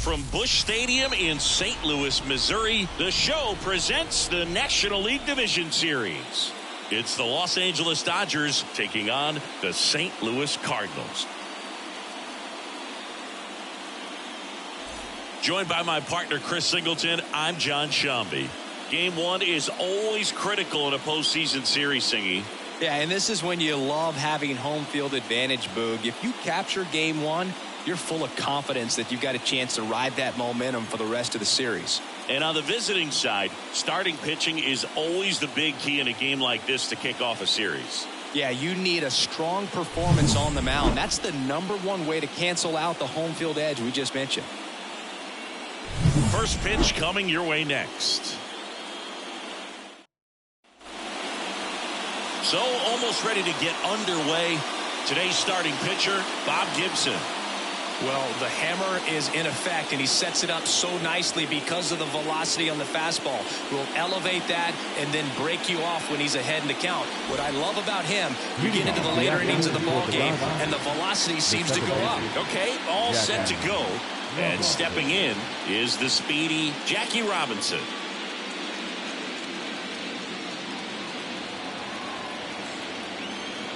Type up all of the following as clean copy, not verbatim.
from Busch Stadium in St. Louis, Missouri, the show presents the National League Division Series. It's the Los Angeles Dodgers taking on the St. Louis Cardinals. Joined by my partner, Chris Singleton, I'm John Shambi. Game one is always critical in a postseason series, Singy. Yeah, and this is when you love having home field advantage, Boog. If you capture game one, you're full of confidence that you've got a chance to ride that momentum for the rest of the series. And on the visiting side, starting pitching is always the big key in a game like this to kick off a series. Yeah, you need a strong performance on the mound. That's the #1 way to cancel out the home field edge we just mentioned. First pitch coming your way next. So almost ready to get underway. Today's starting pitcher, Bob Gibson. Well, the hammer is in effect, and he sets it up so nicely because of the velocity on the fastball. Will elevate that and then break you off when he's ahead in the count. What I love about him, you get into the later innings of the ball game, and the velocity seems to go up. Okay, all set to go. And stepping in is the speedy Jackie Robinson.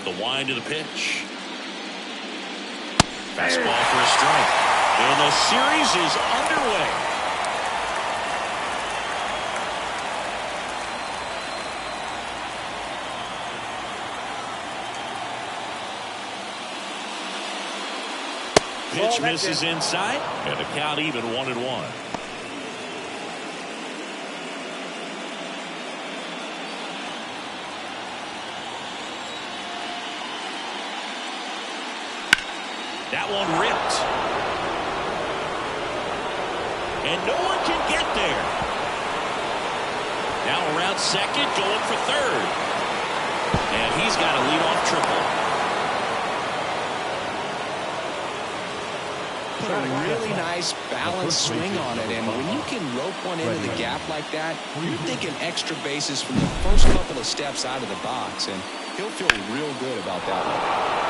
The wind of the pitch. Fastball for a strike. And the series is underway. Pitch misses inside, and the count even 1-1. That one ripped. And no one can get there. Now around second, going for third. And he's got a leadoff triple. Put a really nice balanced swing on it, and when you can rope one into the gap like that, you're thinking extra bases from the first couple of steps out of the box, and he'll feel real good about that one.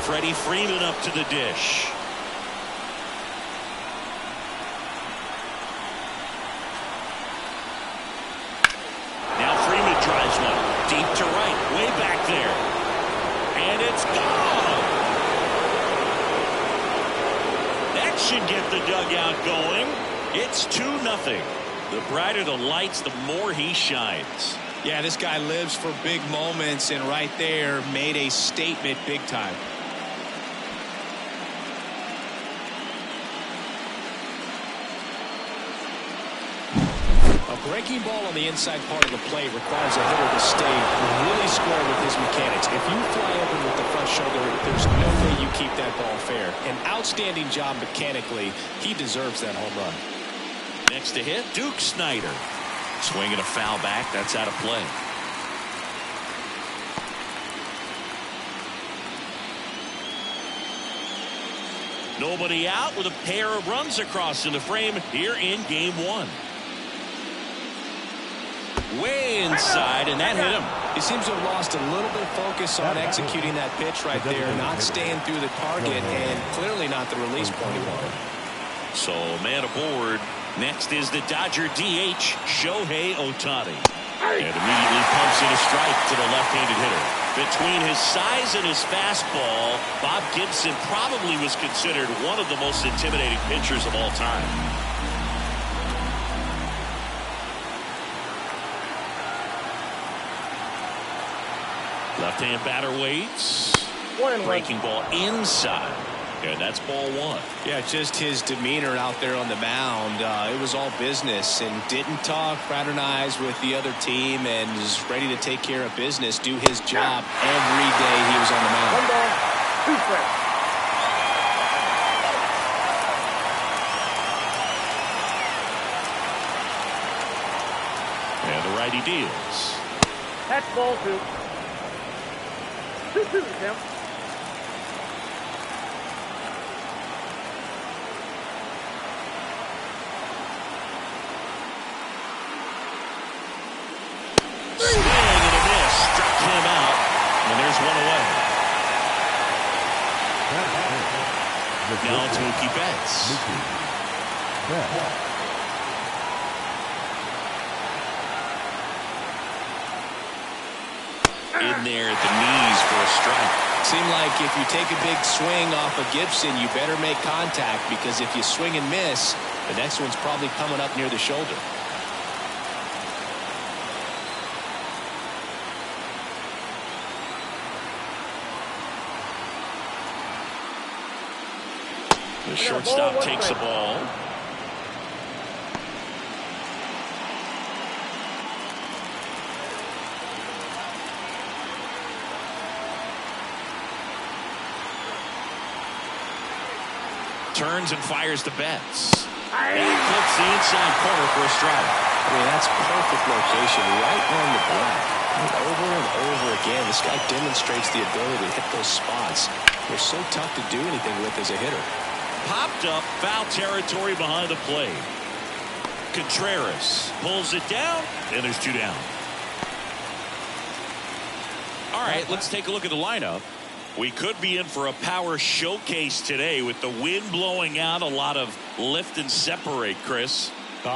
Freddie Freeman up to the dish. Now Freeman drives one deep to right, way back there. And it's gone. That should get the dugout going. It's 2-0. The brighter the lights, the more he shines. Yeah, this guy lives for big moments, and right there made a statement big time. Breaking ball on the inside part of the plate requires a hitter to stay really square with his mechanics. If you fly open with the front shoulder, there's no way you keep that ball fair. An outstanding job mechanically. He deserves that home run. Next to hit, Duke Snider. Swinging a foul back. That's out of play. Nobody out with a pair of runs across in the frame here in game one. Way inside, and that hit him. He seems to have lost a little bit of focus on executing that pitch right there, not staying through the target, and clearly not the release point he wanted. So, man aboard. Next is the Dodger DH, Shohei Ohtani. And immediately pumps in a strike to the left-handed hitter. Between his size and his fastball, Bob Gibson probably was considered one of the most intimidating pitchers of all time. Left-hand batter waits. Breaking ball inside. And that's ball one. Yeah, just his demeanor out there on the mound. It was all business, and didn't talk, fraternize with the other team, and was ready to take care of business, do his job every day he was on the mound. 1 ball, 2 strikes. And the righty deals. That's ball 2. 2-2, Tim. Swing and a miss. Struck him out. And there's one away. Now it's Mookie Betts. In there at the knees for a strike. Seemed like if you take a big swing off of Gibson, you better make contact, because if you swing and miss, the next one's probably coming up near the shoulder. The shortstop takes the ball. Turns and fires to Betts. And clips the inside corner for a strike. I mean, that's perfect location, right on the black. Over and over again, this guy demonstrates the ability to hit those spots. They're so tough to do anything with as a hitter. Popped up, foul territory behind the plate. Contreras pulls it down, and there's two down. All right, let's take a look at the lineup. We could be in for a power showcase today with the wind blowing out, a lot of lift and separate, Chris.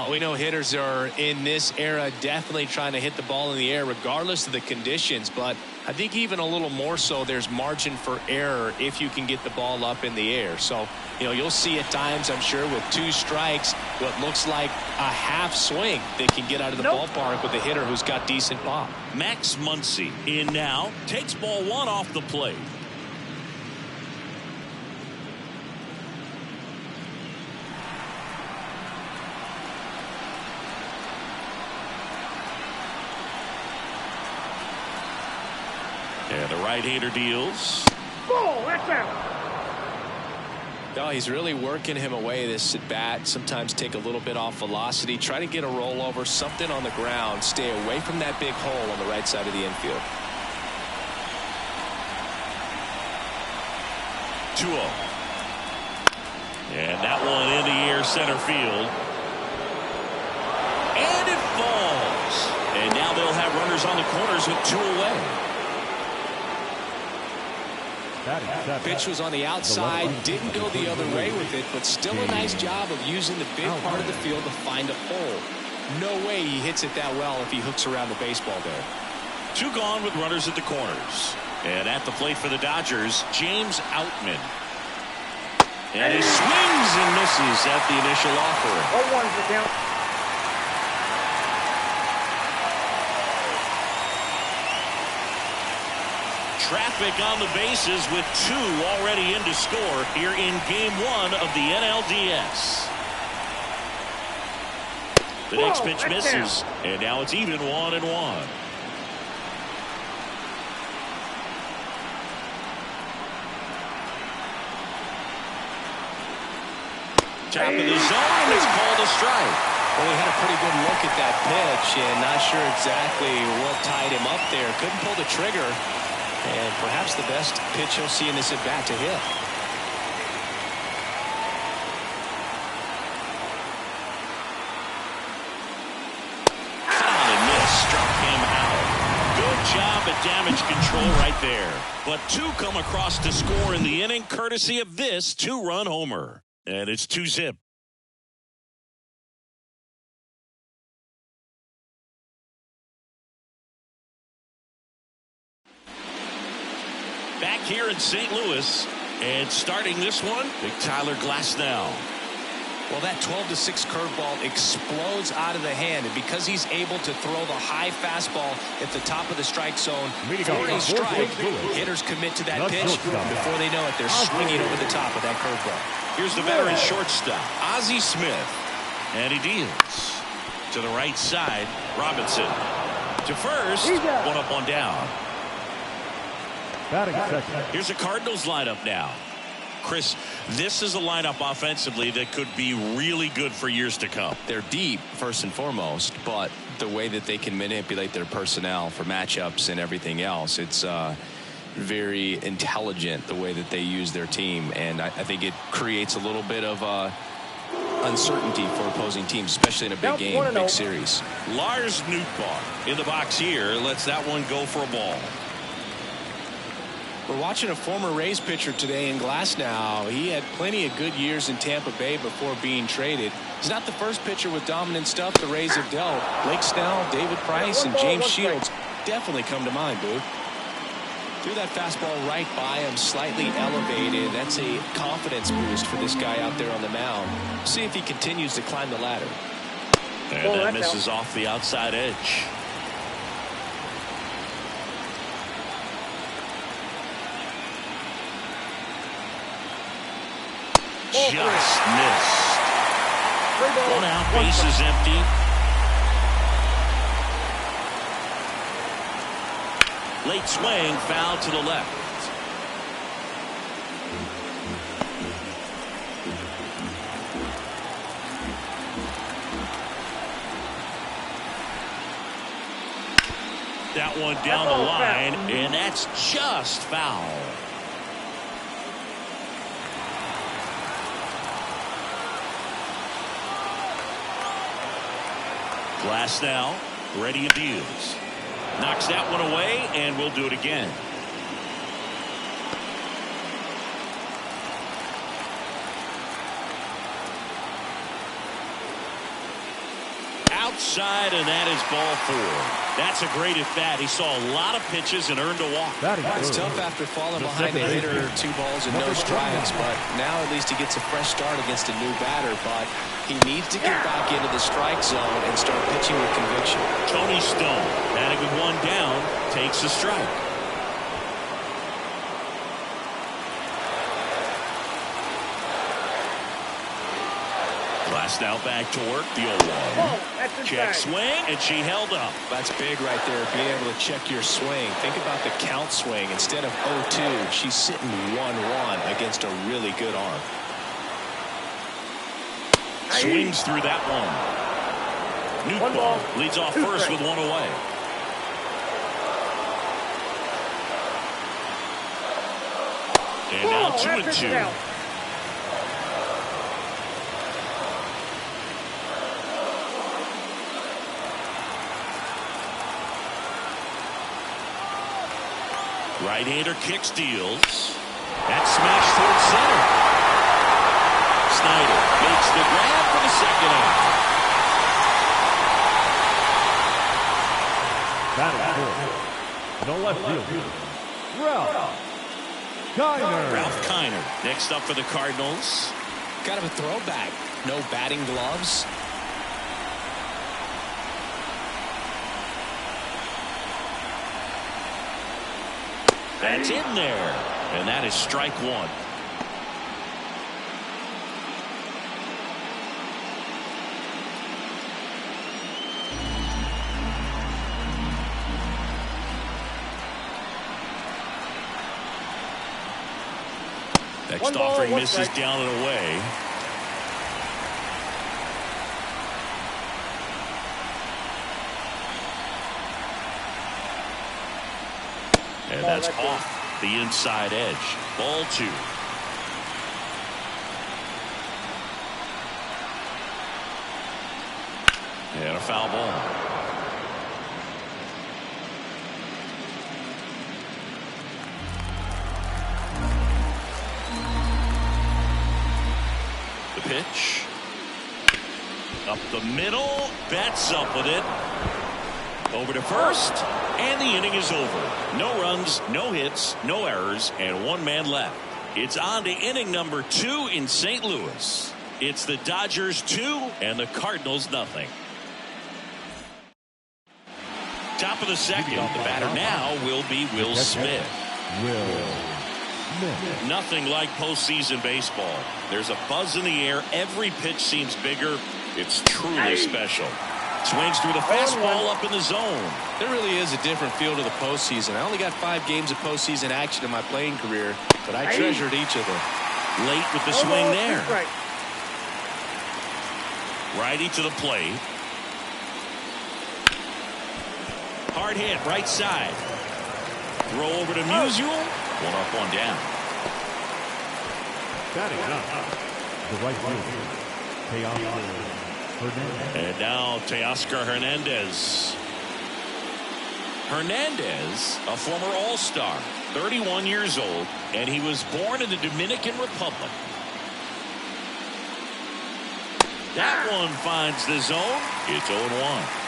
We know hitters are in this era definitely trying to hit the ball in the air regardless of the conditions, but I think even a little more so there's margin for error if you can get the ball up in the air. So, you know, you'll see at times, I'm sure, with two strikes, what looks like a half swing they can get out of the ballpark with a hitter who's got decent pop. Max Muncy in now, takes ball one off the plate. And the right-hander deals. Ball, that's out. No, he's really working him away this at bat. Sometimes take a little bit off velocity. Try to get a rollover, something on the ground. Stay away from that big hole on the right side of the infield. 2-0. And that one in the air center field. And it falls. And now they'll have runners on the corners with two away. Pitch was on the outside, didn't go the other way with it, but still a nice job of using the big part of the field to find a hole. No way he hits it that well if he hooks around the baseball there. Two gone with runners at the corners. And at the plate for the Dodgers, James Outman. And he swings and misses at the initial offering. 0-1's the count. Traffic on the bases with two already in to score here in game one of the NLDS. The next pitch misses, and now it's even 1-1. Top of the zone, it's called a strike. Well, he had a pretty good look at that pitch, and not sure exactly what tied him up there. Couldn't pull the trigger. And perhaps the best pitch he'll see in this at-bat to hit. Foul and miss. Struck him out. Good job at damage control right there. But two come across to score in the inning courtesy of this two-run homer. And it's 2-zip. Back here in St. Louis, and starting this one, big Tyler Glasnow. Well, that 12-6 curveball explodes out of the hand, and because he's able to throw the high fastball at the top of the strike zone for a strike, hitters commit to that pitch. Before they know it, they're swinging over the top of that curveball. Here's the veteran shortstop, Ozzie Smith, and he deals to the right side. Robinson to first, one up, one down. Here's the Cardinals lineup now. Chris, this is a lineup offensively that could be really good for years to come. They're deep, first and foremost, but the way that they can manipulate their personnel for matchups and everything else, it's very intelligent the way that they use their team, and I think it creates a little bit of uncertainty for opposing teams, especially in a big game, big series. Lars Nootbaar in the box here. Lets that one go for a ball. We're watching a former Rays pitcher today in Glasnow. He had plenty of good years in Tampa Bay before being traded. He's not the first pitcher with dominant stuff the Rays have dealt. Blake Snell, David Price, and James Shields definitely come to mind, Boo. Threw that fastball right by him, slightly elevated. That's a confidence boost for this guy out there on the mound. See if he continues to climb the ladder. And that misses off the outside edge. Just missed. One out, bases empty. Late swing, foul to the left. That one down the line, and that's just foul. Glasnow, ready and deals. Knocks that one away, and we'll do it again. Outside, and that is ball 4. That's a great at bat. He saw a lot of pitches and earned a walk. It's tough after falling behind the hitter, 2 balls and no strikes, but now at least he gets a fresh start against a new batter. But he needs to get back into the strike zone and start pitching with conviction. Tony Stone, batting with 1 down, takes a strike. Glasnow back to work, the 0-1. Check swing, and she held up. That's big right there, being able to check your swing. Think about the count swing. Instead of 0-2, she's sitting 1-1 against a really good arm. Swings through that one. Nootbaar leads off first with 1 away. And now 2-2. Right-hander kicks, deals. That smash towards center. Snyder makes the grab for the second out. Batting for the left fielder, Ralph Kiner next up for the Cardinals. Kind of a throwback. No batting gloves. That's in there, and that is strike 1. Next offering misses down and away. And that's off the inside edge. Ball 2. And a foul ball. The pitch. Up the middle. Betts up with it. Over to first, and the inning is over. No runs, no hits, no errors, and 1 man left. It's on to inning number 2 in St. Louis. It's the Dodgers 2 and the Cardinals nothing. Top of the second. The batter now will be Will Smith. Nothing like postseason baseball. There's a buzz in the air. Every pitch seems bigger. It's truly special. Swings through the fastball up in the zone. There really is a different feel to the postseason. I only got 5 games of postseason action in my playing career, but I treasured each of them. Late with the swing there. Righty to the plate. Hard hit, right side. Throw over to Musial. 1 up, 1 down. Batting up, the right fielder, And now Teoscar Hernandez. Hernandez, a former All-Star, 31 years old, and he was born in the Dominican Republic. That one finds the zone. It's 0-1.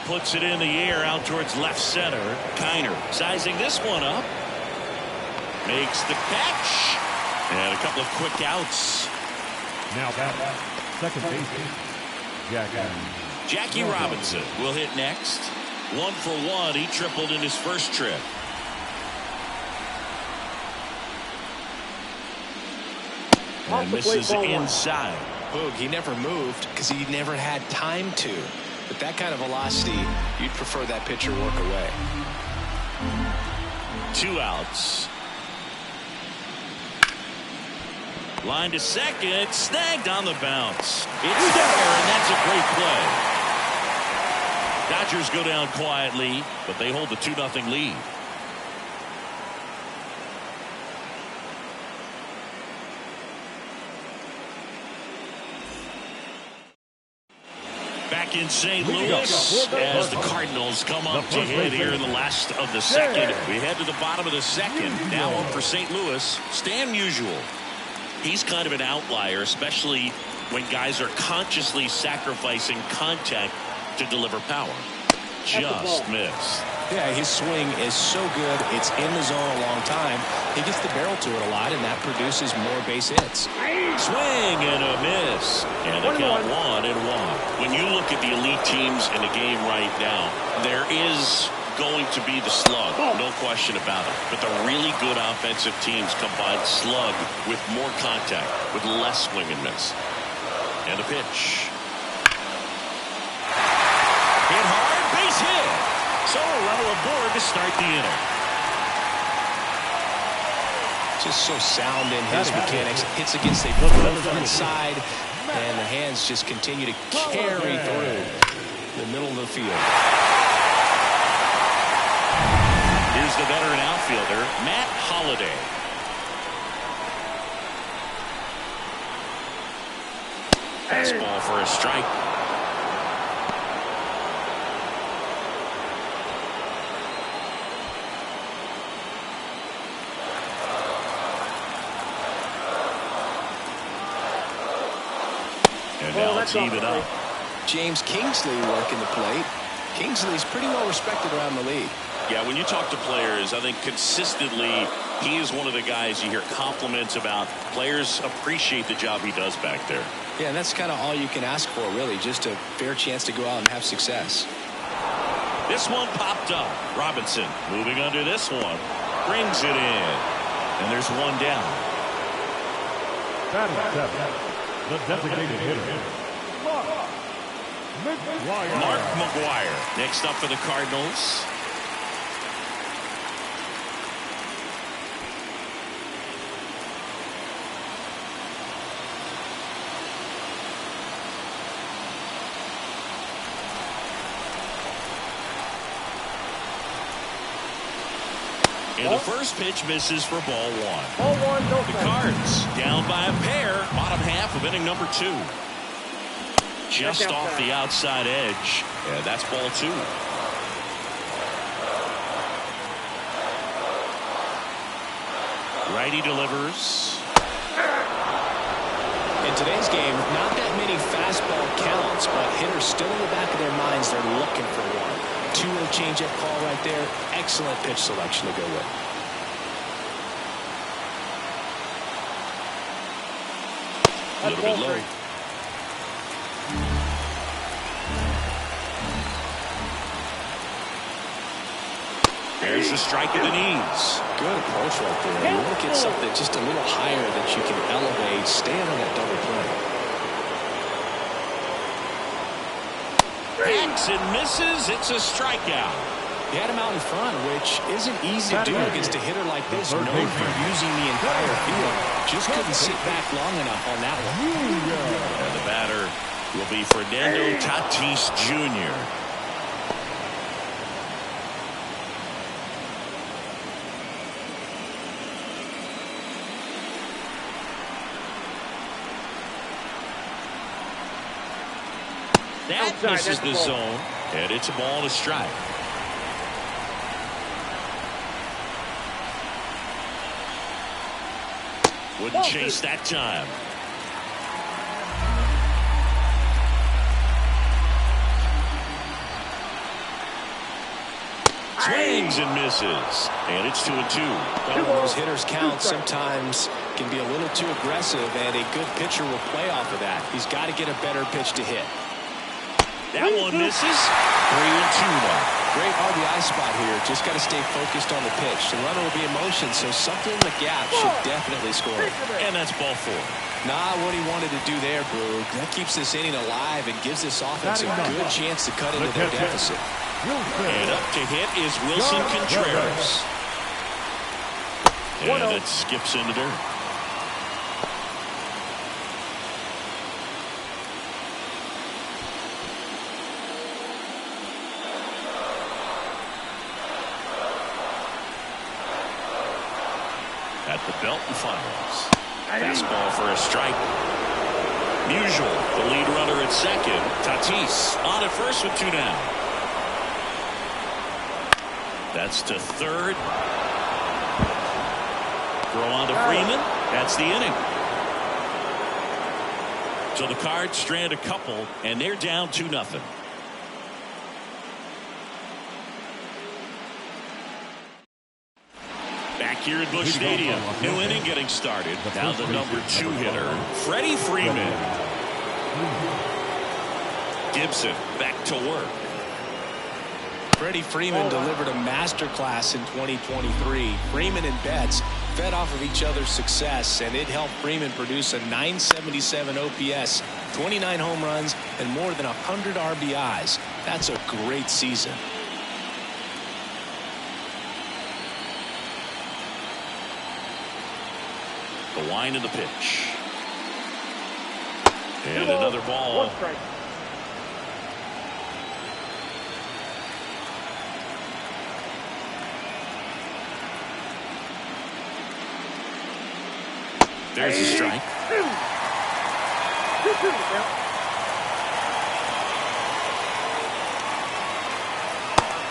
Puts it in the air out towards left center. Kiner sizing this one up. Makes the catch. And a couple of quick outs. Now back, second baseman, Jackie Robinson will hit next. 1 for 1. He tripled in his first trip. And misses inside. Boog, he never moved because he never had time to. With that kind of velocity, you'd prefer that pitcher work away. 2 outs. Line to second, snagged on the bounce. It's there, and that's a great play. Dodgers go down quietly, but they hold the 2-0 lead. Back in St. Louis as the Cardinals come up to hit here in the last of the second. We head to the bottom of the second. Now up for St. Louis, Stan Musial. He's kind of an outlier, especially when guys are consciously sacrificing contact to deliver power. Just missed. Yeah, his swing is so good. It's in the zone a long time. He gets the barrel to it a lot, and that produces more base hits. Swing and a miss. And the count 1-1. When you look at the elite teams in the game right now, there is going to be the slug, no question about it. But the really good offensive teams combine slug with more contact, with less swing and miss. And a pitch. Hit hard, base hit. So a runner aboard to start the inning. Just so sound in his mechanics. Hits against a front side, and the hands just continue to carry through the middle of the field. Here's the veteran outfielder, Matt Holliday. Fastball for a strike. And now it's even up. James Kingsley working the plate. Kingsley's pretty well respected around the league. Yeah, when you talk to players, I think consistently he is one of the guys you hear compliments about. Players appreciate the job he does back there. Yeah, and that's kind of all you can ask for, really, just a fair chance to go out and have success. This one popped up. Robinson moving under this one. Brings it in. And there's one down. The designated hitter, Mark McGwire. Next up for the Cardinals. And the first pitch misses for ball 1. Ball 1, no The Cards down by a pair. Bottom half of inning number 2. Just off the outside edge. And that's ball 2. Righty delivers. In today's game, not that many fastball counts, but hitters still in the back of their minds, they're looking for one. 2-0 changeup call right there. Excellent pitch selection to go with. A little bit low. There's the strike at the knees. Good approach right there. You want to get something just a little higher that you can elevate, stand on that double play. Hacks and misses. It's a strikeout. He had him out in front, which isn't easy to do against a hitter like this, known for using the entire field. Just couldn't sit back long enough on that one. And the batter will be Fernando Tatis Jr. That Outside, misses that's the a ball. zone, and it's a ball and a strike. Wouldn't chase that time. Swings and misses, and it's 2-2. Well, those hitters count sometimes can be a little too aggressive, and a good pitcher will play off of that. He's got to get a better pitch to hit. That one misses. 3-2 now. Great RBI spot here. Just got to stay focused on the pitch. The runner will be in motion, so something in the gap should definitely score. And that's ball 4. Not what he wanted to do there, Boog. That keeps this inning alive and gives this offense a good chance to cut into their deficit. And up to hit is Wilson Contreras. And it skips into dirt. At the belt and finals. Fastball for a strike. Musial, the lead runner at second. Tatis on at first with 2 down. That's to third. Throw on to Freeman. That's the inning. So the Cards strand a couple, and they're down 2-0. Back here at Busch Stadium, new inning getting started. Now the number 2 hitter, Freddie Freeman. Gibson back to work. Freddie Freeman delivered a masterclass in 2023. Freeman and Betts fed off of each other's success, and it helped Freeman produce a .977 OPS, 29 home runs, and more than 100 RBIs. That's a great season. The wind of the pitch. And another ball. There's a strike.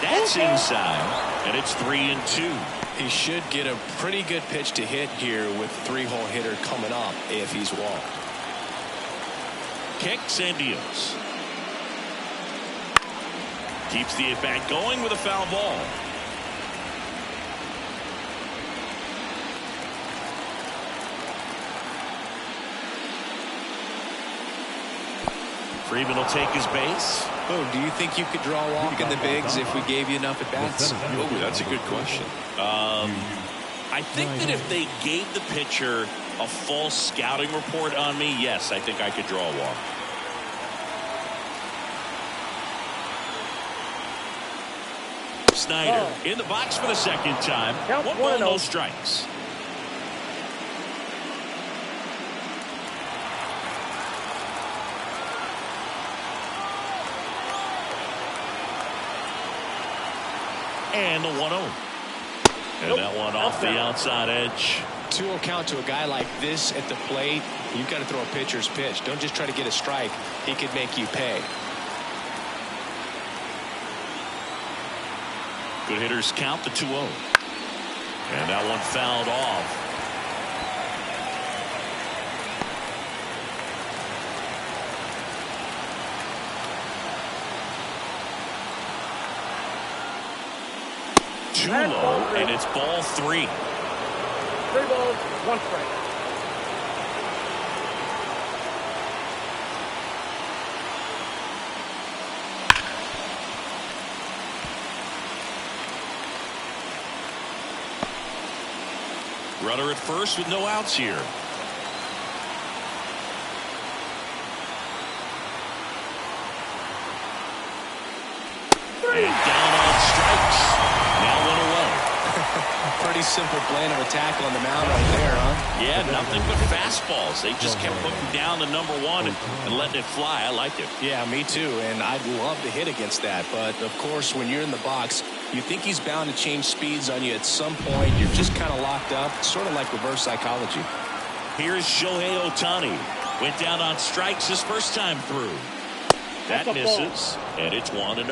That's inside, and it's 3-2. He should get a pretty good pitch to hit here with 3-hole hitter coming up if he's walked. Kicks and deals. Keeps the at-bat going with a foul ball. Freeman will take his base. Oh, do you think you could draw a walk in the bigs if we gave you enough at-bats? Oh, that's a good question. I think that if they gave the pitcher a full scouting report on me, yes, I think I could draw a walk. Snyder in the box for the second time. 1 ball, no strikes. And the 1-0. And that one off the outside edge. 2-0 count to a guy like this at the plate. You've got to throw a pitcher's pitch. Don't just try to get a strike. He could make you pay. Good hitters count the 2-0. And that one fouled off. Too low, and it's ball 3. 3 balls, 1 strike. Runner at first with no outs here. And down on strikes. Now 1 away. Pretty simple plan of attack on the mound right there, huh? Yeah, nothing but fastballs. They just kept putting down the number 1 and letting it fly. I like it. Yeah, me too. And I'd love to hit against that. But, of course, when you're in the box, you think he's bound to change speeds on you at some point. You're just kind of locked up, sort of like reverse psychology. Here's Shohei Ohtani. Went down on strikes his first time through. That misses, and it's 1-0.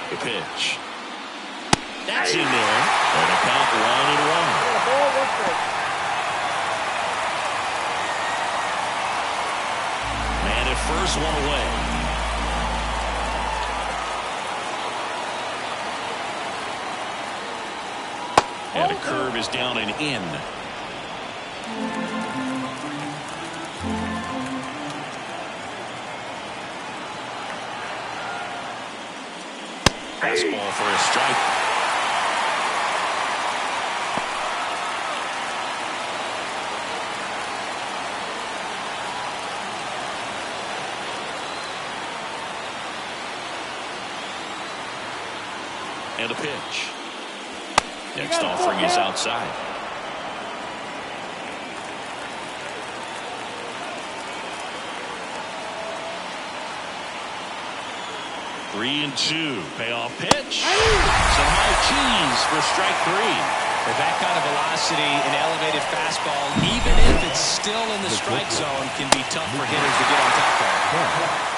The pitch. That's in there. And a count 1-1. Ball, 1 strike. Man at first, 1 away. And a curve is down and in. Fastball for a strike. And a pitch. Next offering is outside. Three and 2. Payoff pitch. Some high keys for strike 3. With that kind of velocity, an elevated fastball, even if it's still in the strike zone, can be tough for hitters to get on top of.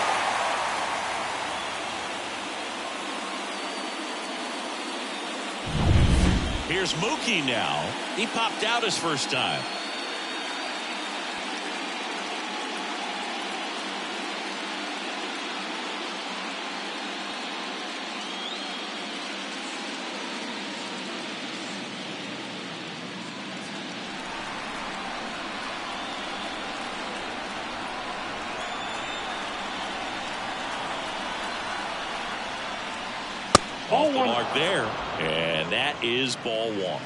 Here's Mookie now. He popped out his first time. Off the mark there, and that is ball 1.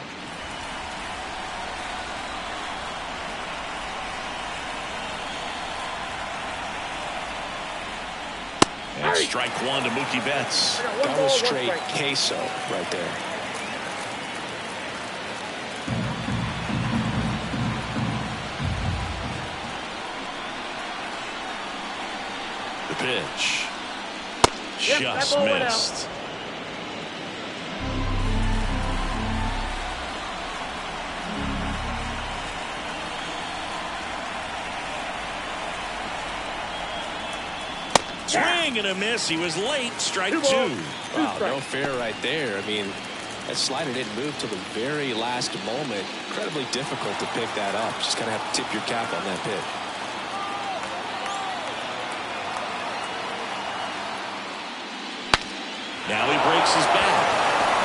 And strike 1 to Mookie Betts. That was straight queso right there. The pitch. Just missed. Swing and a miss. He was late. Strike 2. Wow, no fair right there. I mean, that slider didn't move till the very last moment. Incredibly difficult to pick that up. Just kind of have to tip your cap on that pitch. Now he breaks his bat.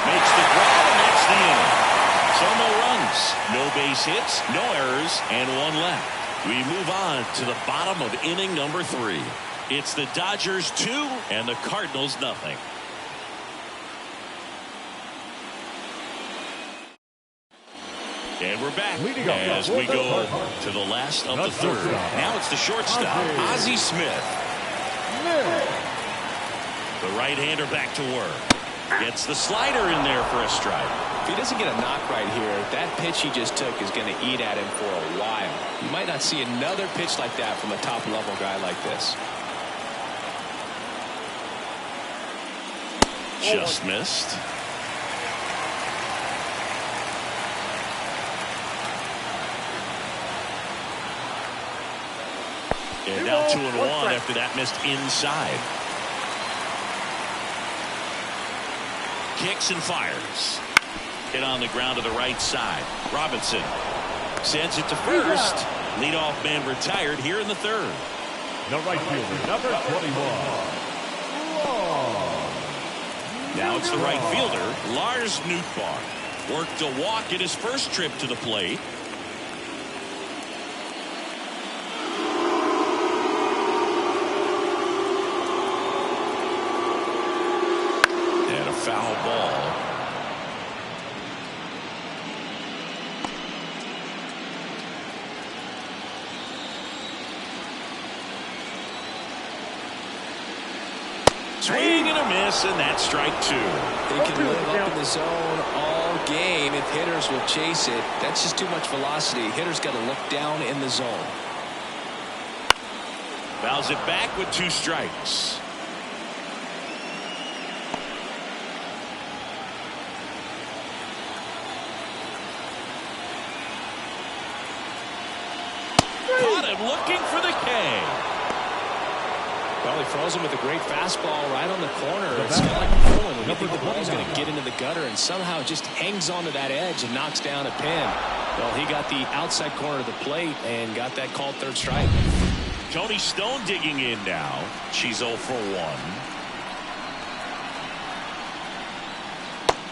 Makes the grab, and that's the inning. So no runs, no base hits, no errors, and 1 left. We move on to the bottom of inning number 3. It's the Dodgers 2 and the Cardinals nothing. And we're back as we go to the last of the third. Now it's the shortstop, Ozzie Smith. The right-hander back to work. Gets the slider in there for a strike. If he doesn't get a knock right here, that pitch he just took is going to eat at him for a while. You might not see another pitch like that from a top-level guy like this. Just missed. And now 2-1 after that missed inside. Kicks and fires. Hit on the ground to the right side. Robinson sends it to first. Leadoff man retired here in the third. The right fielder, number 21. Now it's the right fielder, Lars Nootbaar. Worked a walk in his first trip to the plate. And a foul ball. Swing and a miss, and that's strike 2. They can live up in the zone all game if hitters will chase it. That's just too much velocity. Hitters got to look down in the zone. Fouls it back with 2 strikes. Caught him looking for the K. Well, he throws him with a great fastball right on the corner. It's kind of like pulling when you think the ball's going to get into the gutter, and somehow it just hangs onto that edge and knocks down a pin. Well, he got the outside corner of the plate and got that called 3rd strike. Tony Stone digging in now. She's 0 for 1.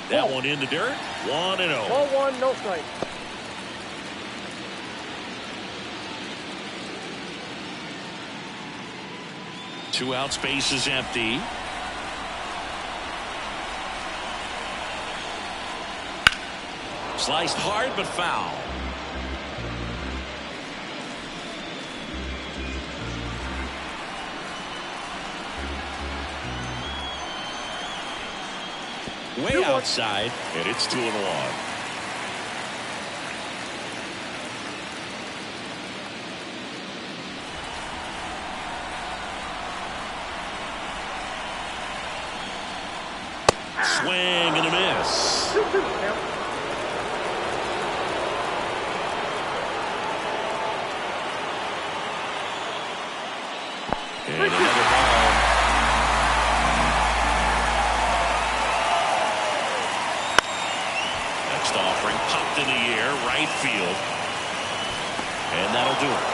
That one in the dirt. 1-0. Ball 1, no strike. Two outs, base is empty. Sliced hard but foul. Way outside, and it's 2-1. Swing and a miss. 2-2 now. And another ball. Next offering popped in the air, right field. And that'll do it.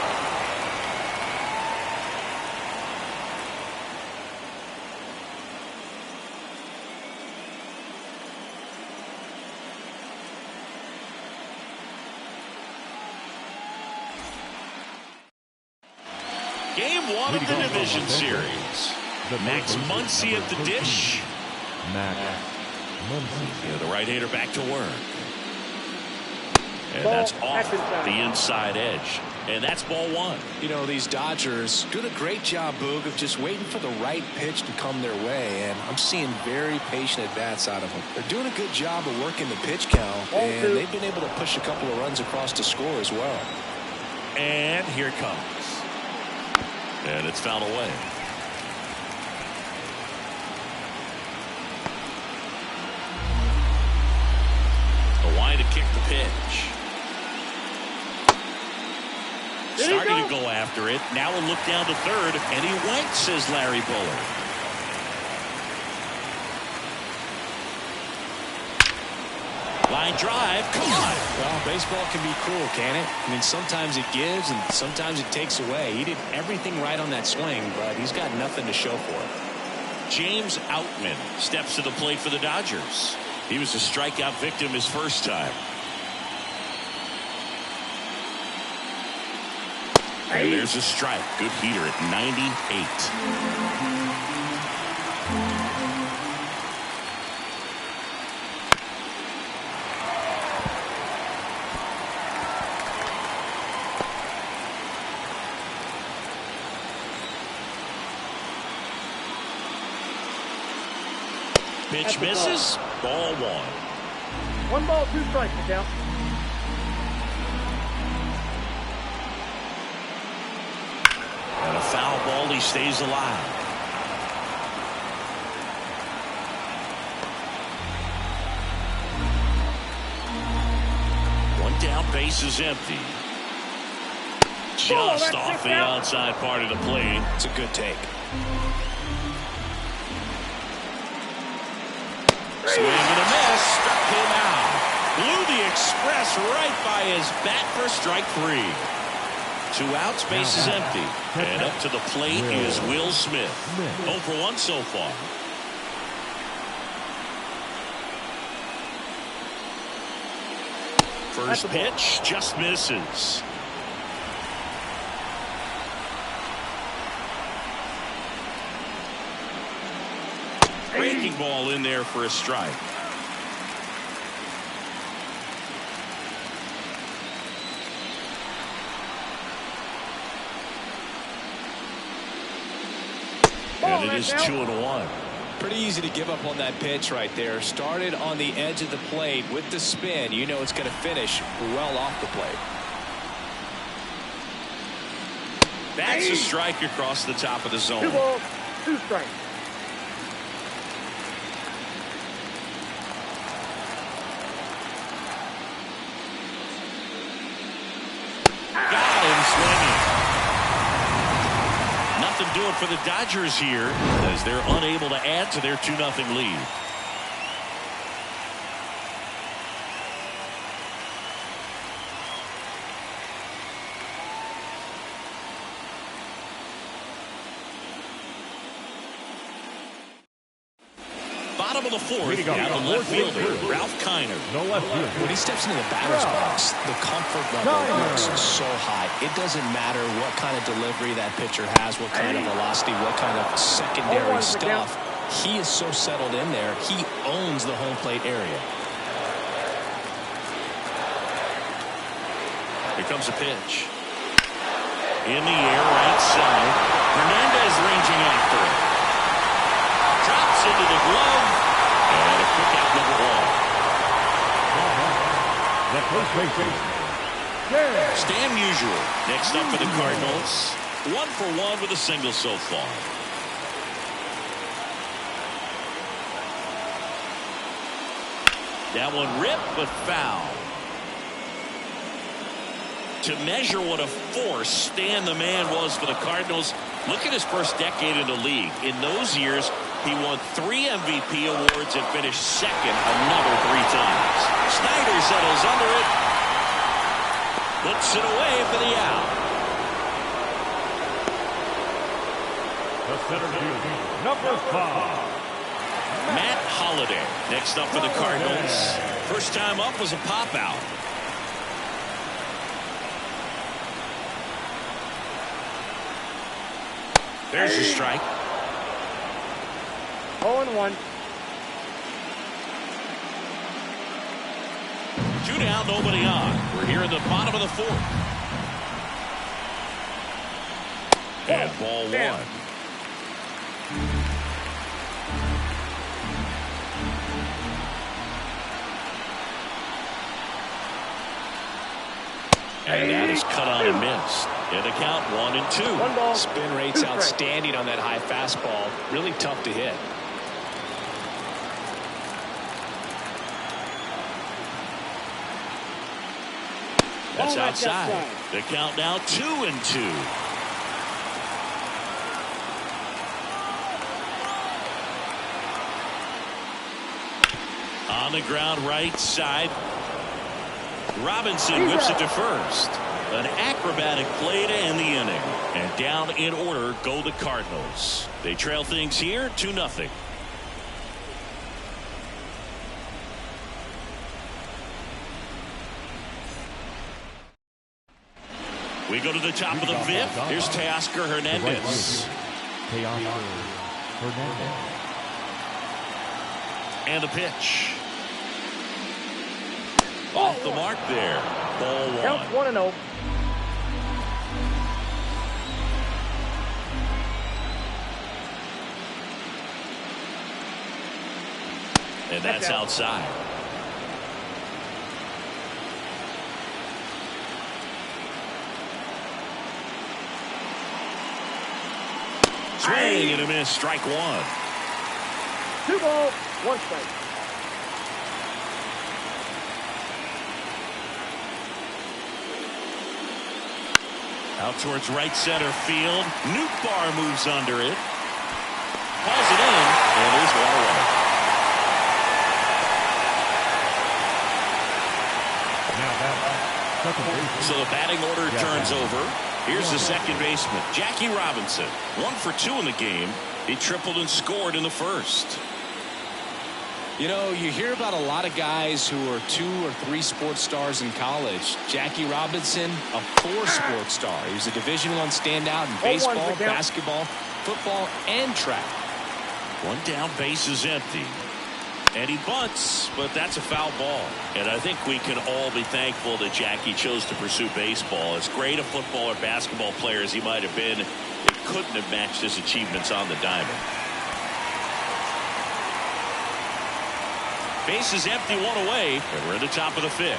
Game 1 of the division series. Max Muncy at the dish. The right-hander back to work. And that's off the inside edge. And that's ball 1. You know, these Dodgers doing a great job, Boog, of just waiting for the right pitch to come their way. And I'm seeing very patient at-bats out of them. They're doing a good job of working the pitch count. And they've been able to push a couple of runs across to score as well. And here it comes. And it's fouled away. Hawaii to kick the pitch. Starting to go after it. Now we'll look down to third. And he went, says Larry Bullard. Line drive. Come on. Well, baseball can be cruel, can it? I mean, sometimes it gives and sometimes it takes away. He did everything right on that swing, but he's got nothing to show for it. James Outman steps to the plate for the Dodgers. He was a strikeout victim his first time. And there's a strike. Good heater at 98. Pitch misses. Ball 1. 1 ball, 2 strikes, Miguel. And a foul ball. He stays alive. One down, base is empty. Just off the outside part of the plate. It's a good take. Swing and a miss. Struck him out. Blew the express right by his bat for strike 3. 2 outs, base is empty. And up to the plate is Will Smith. 0 for 1 so far. First pitch just misses. Breaking ball in there for a strike. And it is 2-1. Pretty easy to give up on that pitch right there. Started on the edge of the plate with the spin. You know it's going to finish well off the plate. That's a strike across the top of the zone. 2 balls, 2 strikes. Got him swinging. Nothing doing for the Dodgers here as they're unable to add to their 2-0 lead. Bottom of the fourth, down the left fielder, Ralph Kiner. No left field. When he steps into the batter's box, the comfort level looks so high. It doesn't matter what kind of delivery that pitcher has, what kind of velocity, what kind of secondary stuff. He is so settled in there. He owns the home plate area. Here comes a pitch. In the air, right side. Hernandez ranging after it. Drops into the glove. And a quick out number 1. The first base. Stan Musial next up for the Cardinals. 1 for 1 with a single so far. That one ripped but foul. To measure what a force Stan the Man was for the Cardinals, look at his first decade in the league. In those years, he won 3 MVP awards and finished second another 3 times. Snyder settles under it. Puts it away for the out. The center fielder, number 5. Matt Holliday next up for the Cardinals. First time up was a pop out. There's a strike. 0-1. 2 down, nobody on. We're here in the bottom of the 4th. And ball 1. And that is cut on and missed. And the count 1-2. 1 ball. Spin rate's outstanding on that high fastball. Really tough to hit. That's outside. The count now 2-2. On the ground right side. Robinson whips it to first. An acrobatic play to end the inning. And down in order go the Cardinals. They trail things here 2-0. We go to the top of the 5th. Here's Teoscar Hernandez. And the pitch. Off the mark there. Ball 1. Counts 1-0. And that's outside. Swing and a miss. Strike 1. 2 balls, 1 strike. Out towards right center field. Nootbaar moves under it. Calls it in. And there's 1 away. So the batting order turns over. Here's the second baseman, Jackie Robinson. 1 for 2 in the game. He tripled and scored in the first. You know, you hear about a lot of guys who are 2 or 3 sports stars in college. Jackie Robinson, a 4 sports star. He was a Division I standout in baseball, basketball, football, and track. 1 down, base is empty. And he bunts, but that's a foul ball. And I think we can all be thankful that Jackie chose to pursue baseball. As great a football or basketball player as he might have been, it couldn't have matched his achievements on the diamond. Base is empty, 1 away, and we're at the top of the 5th.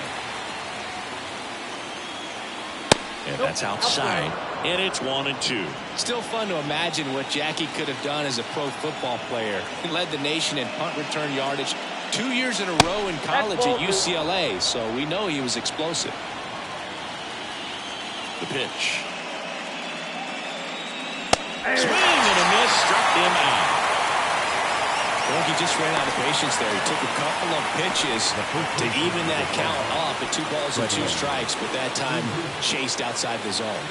And that's outside. and it's 1-2. Still fun to imagine what Jackie could have done as a pro football player. He led the nation in punt return yardage 2 years in a row in college at UCLA, so we know he was explosive. The pitch. Swing and a miss, struck him out. I think he just ran out of patience there. He took a couple of pitches to even that count off at 2 balls and 2 strikes, but that time chased outside the zone.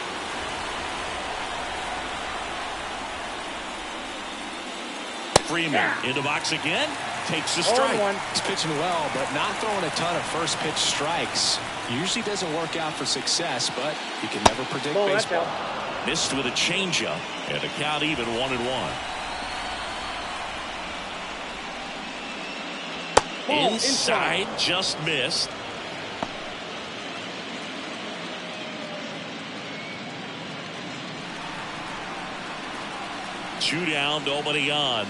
Freeman in the box again, takes a strike. He's pitching well, but not throwing a ton of first pitch strikes. Usually doesn't work out for success, but you can never predict baseball. Missed with a changeup, and the count even 1-1. Inside, just missed. Two down, nobody on.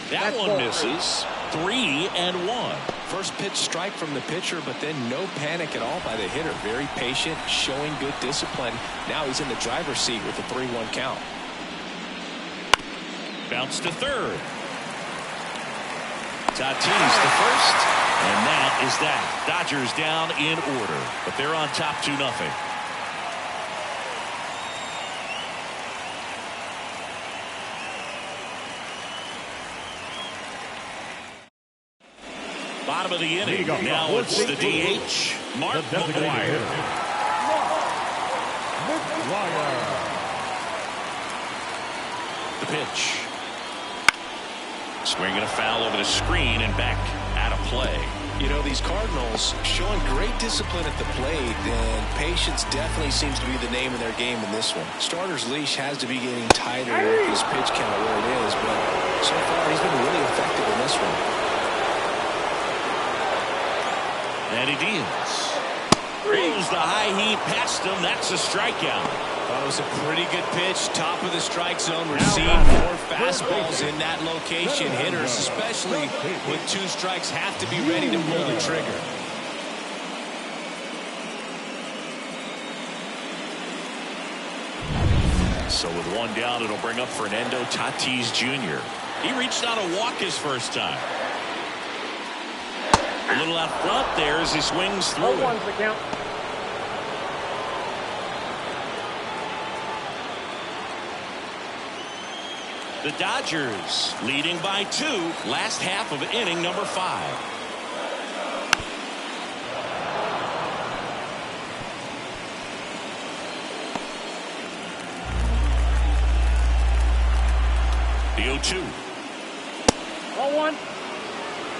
That one misses. 3-1. First pitch strike from the pitcher, but then no panic at all by the hitter. Very patient, showing good discipline. Now he's in the driver's seat with a 3-1 count. Bounce to third. Tatis to first, and that is that. Dodgers down in order, but they're on top 2-0. Bottom of the inning. Now it's the DH, Mark McGwire. The pitch. Swinging a foul over the screen and back out of play. You know, these Cardinals showing great discipline at the plate, and patience definitely seems to be the name of their game in this one. Starter's leash has to be getting tighter with his pitch count where it is, but so far he's been really effective in this one. And he deals. Throws the high heat past him. That's a strikeout. That was a pretty good pitch. Top of the strike zone. We're seeing more fastballs in that location. Hitters, especially with 2 strikes, have to be ready to pull the trigger. So with 1 down, it'll bring up Fernando Tatis Jr. He reached out a walk his first time. A little out front there as he swings through it. The count. The Dodgers leading by 2. Last half of inning number 5. The 0-2. 0-1.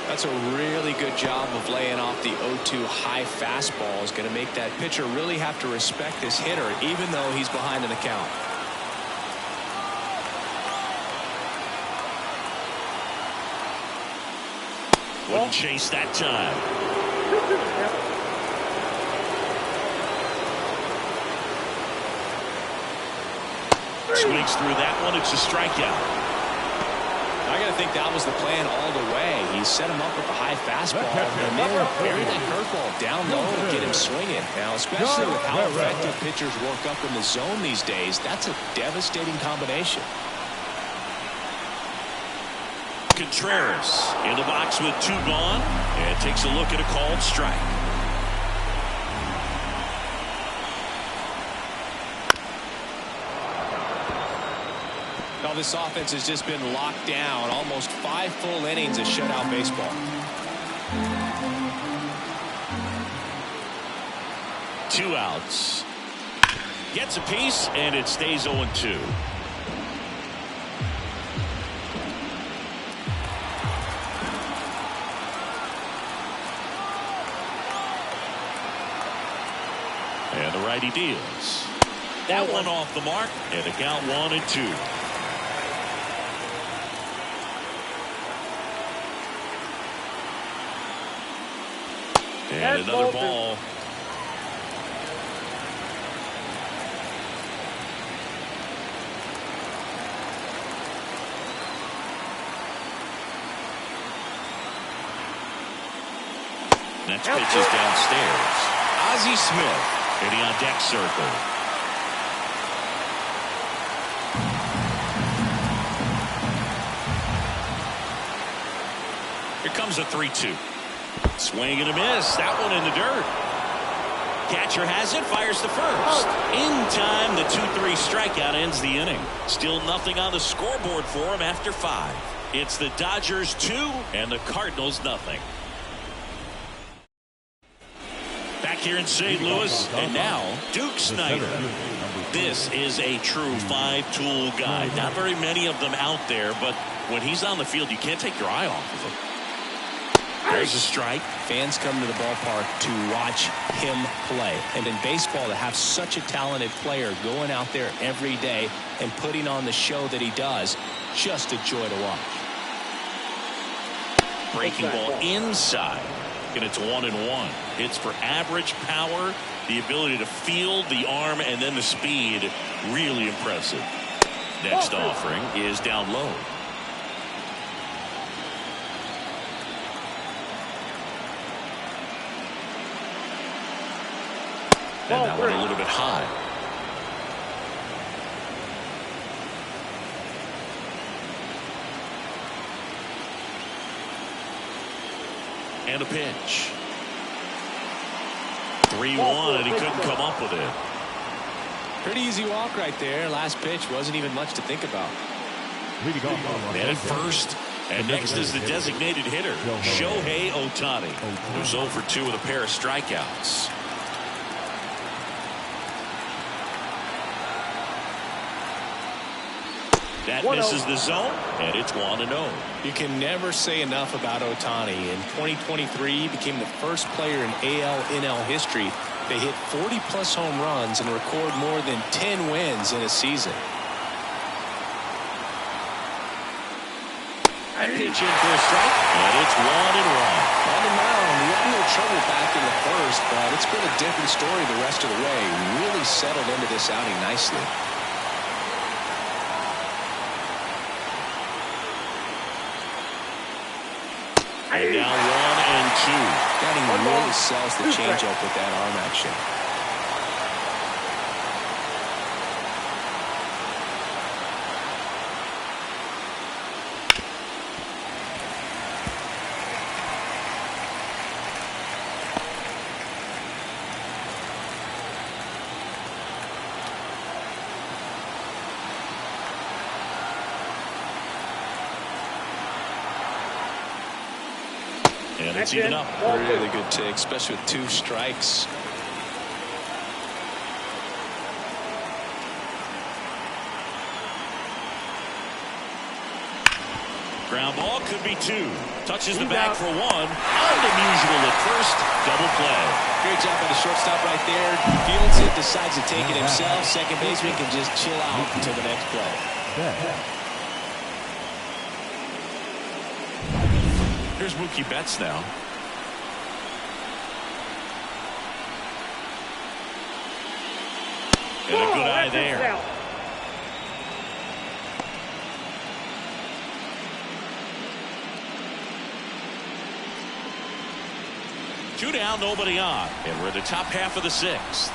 That's a really good job of laying off the 0-2 high fastball. Is going to make that pitcher really have to respect this hitter, even though he's behind in the count. Wouldn't chase that time. Swings through that one. It's a strikeout. I got to think that was the plan all the way. He set him up with a high fastball and then buried that curveball down low to get him swinging. Now, especially with how effective pitchers work up in the zone these days, that's a devastating combination. Contreras in the box with 2 gone and takes a look at a called strike. Now this offense has just been locked down. Almost 5 full innings of shutout baseball. 2 outs. Gets a piece and it stays 0-2. And the righty deals. That one off the mark, and the count 1-2. And another ball. Next pitch is downstairs. Ozzie Smith hitting on deck circle. a 3-2. Swing and a miss. That one in the dirt. Catcher has it, fires the first. In time, the 2-3 strikeout ends the inning. Still nothing on the scoreboard for him after 5. It's the Dodgers 2 and the Cardinals nothing. Back here in St. Louis, and now Duke Snider. This is a true 5-tool guy. Not very many of them out there, but when he's on the field, you can't take your eye off of him. There's a strike. Fans come to the ballpark to watch him play. And in baseball, to have such a talented player going out there every day and putting on the show that he does, just a joy to watch. Breaking ball inside. And it's 1-1. It's for average power, the ability to field the arm, and then the speed. Really impressive. Next offering is down low. And that one a little bit high. And a pitch. 3-1, and he couldn't come up with it. Pretty easy walk right there. Last pitch wasn't even much to think about. Man at first. And next is the designated hitter, Shohei Ohtani, who's 0 for 2 with a pair of strikeouts. That misses the zone, and it's 1-0. You can never say enough about Ohtani. In 2023, he became the first player in AL/NL history to hit 40-plus home runs and record more than 10 wins in a season. That pitch in for a strike, and it's 1-1. On the mound, he had a little trouble back in the first, but it's been a different story the rest of the way. Really settled into this outing nicely. And now 1-2. That he really sells the changeup with that arm action. And it's even up. Really good take, especially with 2 strikes. Ground ball could be 2. Touches the bag for 1. Unusual at first. Double play. Great job by the shortstop right there. Fields it, decides to take it himself. Second baseman can just chill out until the next play. Here's Mookie Betts now. And a good eye there. Two down, nobody on. And we're in the top half of the 6th.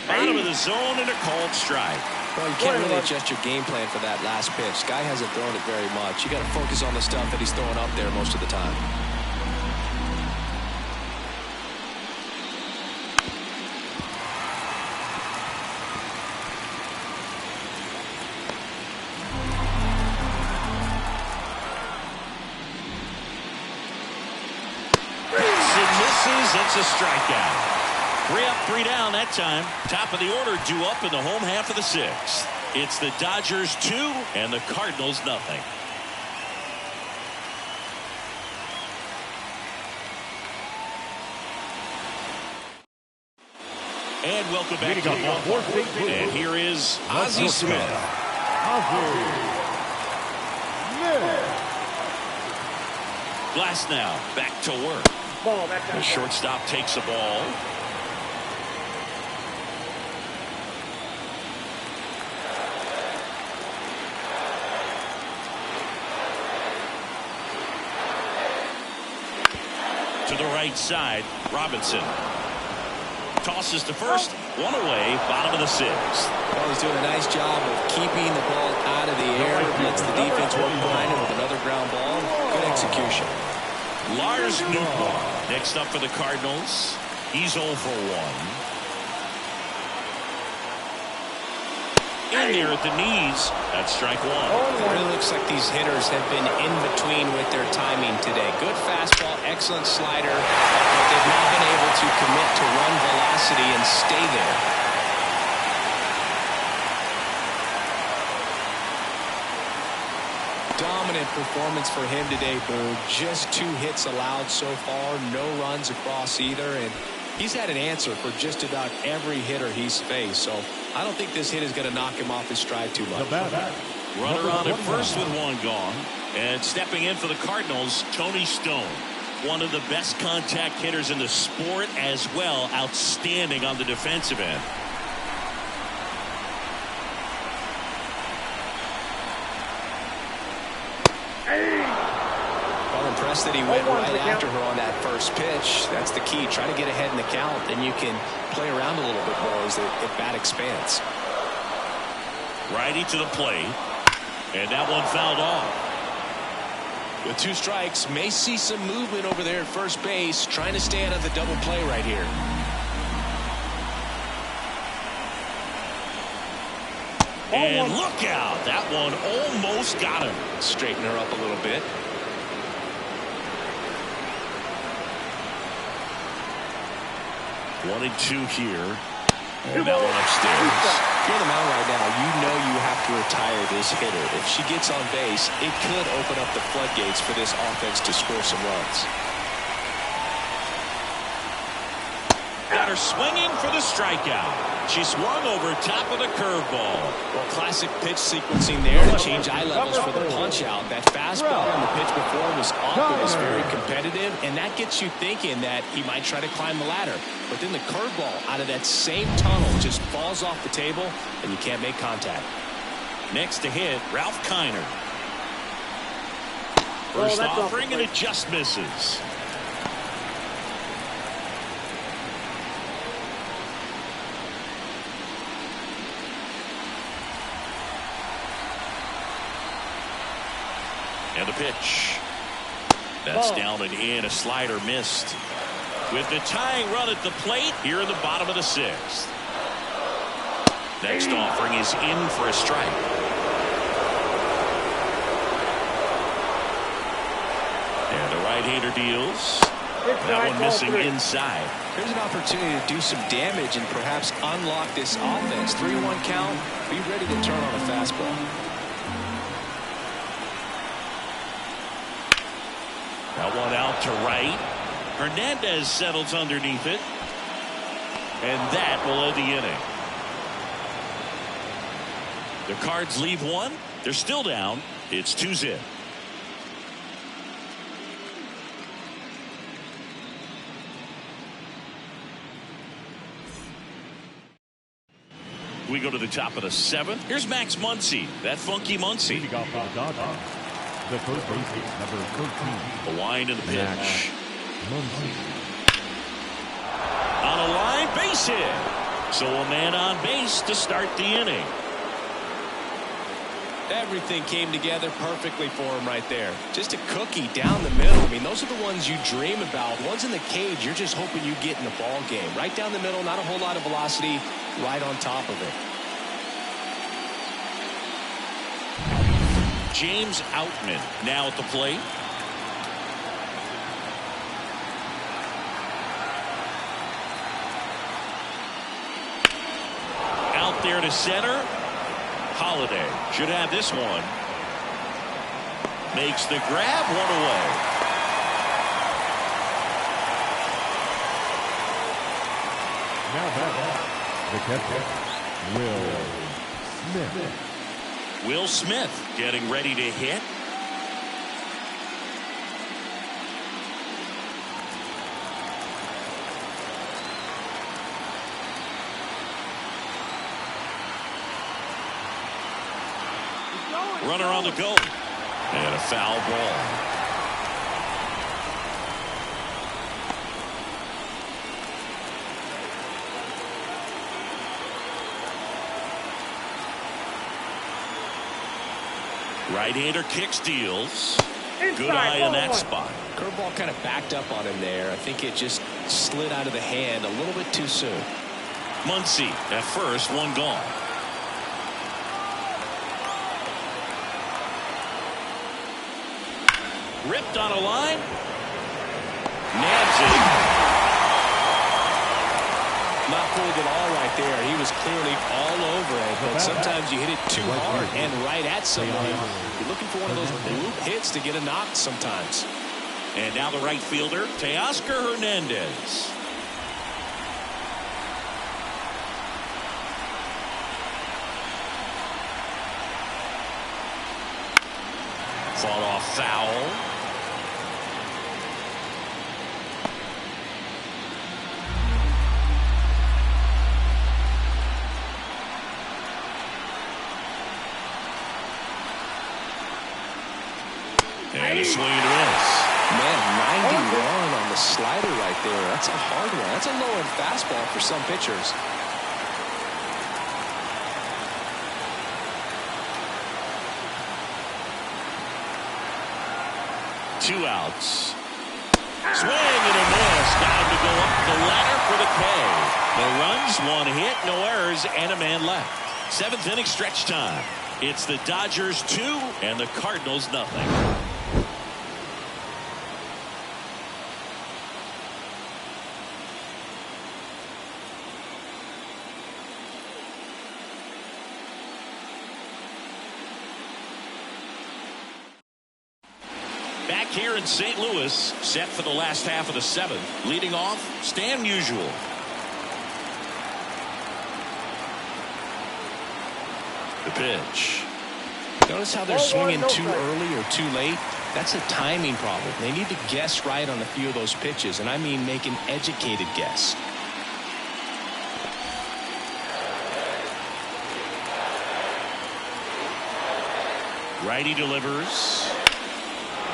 Bottom of the zone and a called strike. Well, you can't really adjust your game plan for that last pitch. Guy hasn't thrown it very much. You got to focus on the stuff that he's throwing up there most of the time. It's a strikeout. 3 up, 3 down that time. Top of the order due up in the home half of the 6th. It's the Dodgers 2 and the Cardinals nothing. And welcome back to the ballpark. And here is Ozzie Smith. Glass now back to work. The shortstop takes the ball. To the right side, Robinson. tosses to first. One away, bottom of the sixth. Well, he's doing a nice job of keeping the ball out of the air. Lets the defense work behind him with another ground ball. Good execution. Lars Nootbaar next up for the Cardinals. He's 0 for 1. In there at the knees. That's strike one. It really looks like these hitters have been in between with their timing today. Good fastball, excellent slider, but they've not been able to commit to run velocity and stay there. Dominant performance for him today, Boo. Just 2 hits allowed so far, no runs across either, and he's had an answer for just about every hitter he's faced, so I don't think this hit is going to knock him off his stride too much. Runner on at first with one gone. And stepping in for the Cardinals, Tony Stone. One of the best contact hitters in the sport as well. Outstanding on the defensive end. Well, impressed that he went right after her on that first pitch. That's the key. Try to get ahead in the count, then you can play around a little bit more as the at-bat expands. Righty to the plate. And that one fouled off. With 2 strikes, may see some movement over there at first base. Trying to stay out of the double play right here. And look out. That one almost got him. Straighten her up a little bit. 1 and 2 here. And that one upstairs. If you're on the mound right now, you know you have to retire this hitter. If she gets on base, it could open up the floodgates for this offense to score some runs. Got her swinging for the strikeout. She swung over top of the curveball. Well, classic pitch sequencing there to change eye levels for the punch out. That fastball on the pitch before was off. It was very competitive, and that gets you thinking that he might try to climb the ladder. But then the curveball out of that same tunnel just falls off the table, and you can't make contact. Next to hit, Ralph Kiner. First offering, and it just misses. And the pitch. That's down and in. A slider missed. With the tying run at the plate here in the bottom of the sixth. Next offering is in for a strike. And the right-hander deals. That one missing inside. Here's an opportunity to do some damage and perhaps unlock this offense. 3-1 count. Be ready to turn on a fastball. That one out to right. Hernandez settles underneath it. And that will end the inning. The Cards leave one. They're still down. It's 2-0. We go to the top of the 7th. Here's Max Muncy. That funky Muncy. The first baseman, number 13. The wind and the pitch. On a line, base hit. So a man on base to start the inning. Everything came together perfectly for him right there. Just a cookie down the middle. I mean, those are the ones you dream about. Ones in the cage, you're just hoping you get in the ball game. Right down the middle, not a whole lot of velocity, right on top of it. James Outman now at the plate. Out there to center. Holiday should have this one. Makes the grab, one away. Now back, the catcher, Will Smith. Will Smith getting ready to hit. Runner on the go. And a foul ball. Right-hander kicks, deals. Inside, Good eye in that 1-1. spot. Curveball kind of backed up on him there. I think it just slid out of the hand a little bit too soon. Muncy at first, one gone. Ripped on a line. Nabs it. Not pulled at all right there. He was clearly all over it, but sometimes you hit it too hard and right at someone. You're looking for one of those bloop hits to get a knock sometimes. And now the right fielder, Teoscar Hernandez. Fought off foul. And a swing and a miss. Man, 91 on the slider right there. That's a hard one. That's a low-end fastball for some pitchers. Two outs. Swing and a miss. Time to go up the ladder for the K. No runs, one hit, no errors, and a man left. Seventh inning stretch time. It's the Dodgers 2 and the Cardinals nothing. Back here in St. Louis, set for the last half of the seventh. Leading off, Stan Musial. The pitch. Notice how they're swinging too early or too late? That's a timing problem. They need to guess right on a few of those pitches, and I mean make an educated guess. Righty delivers.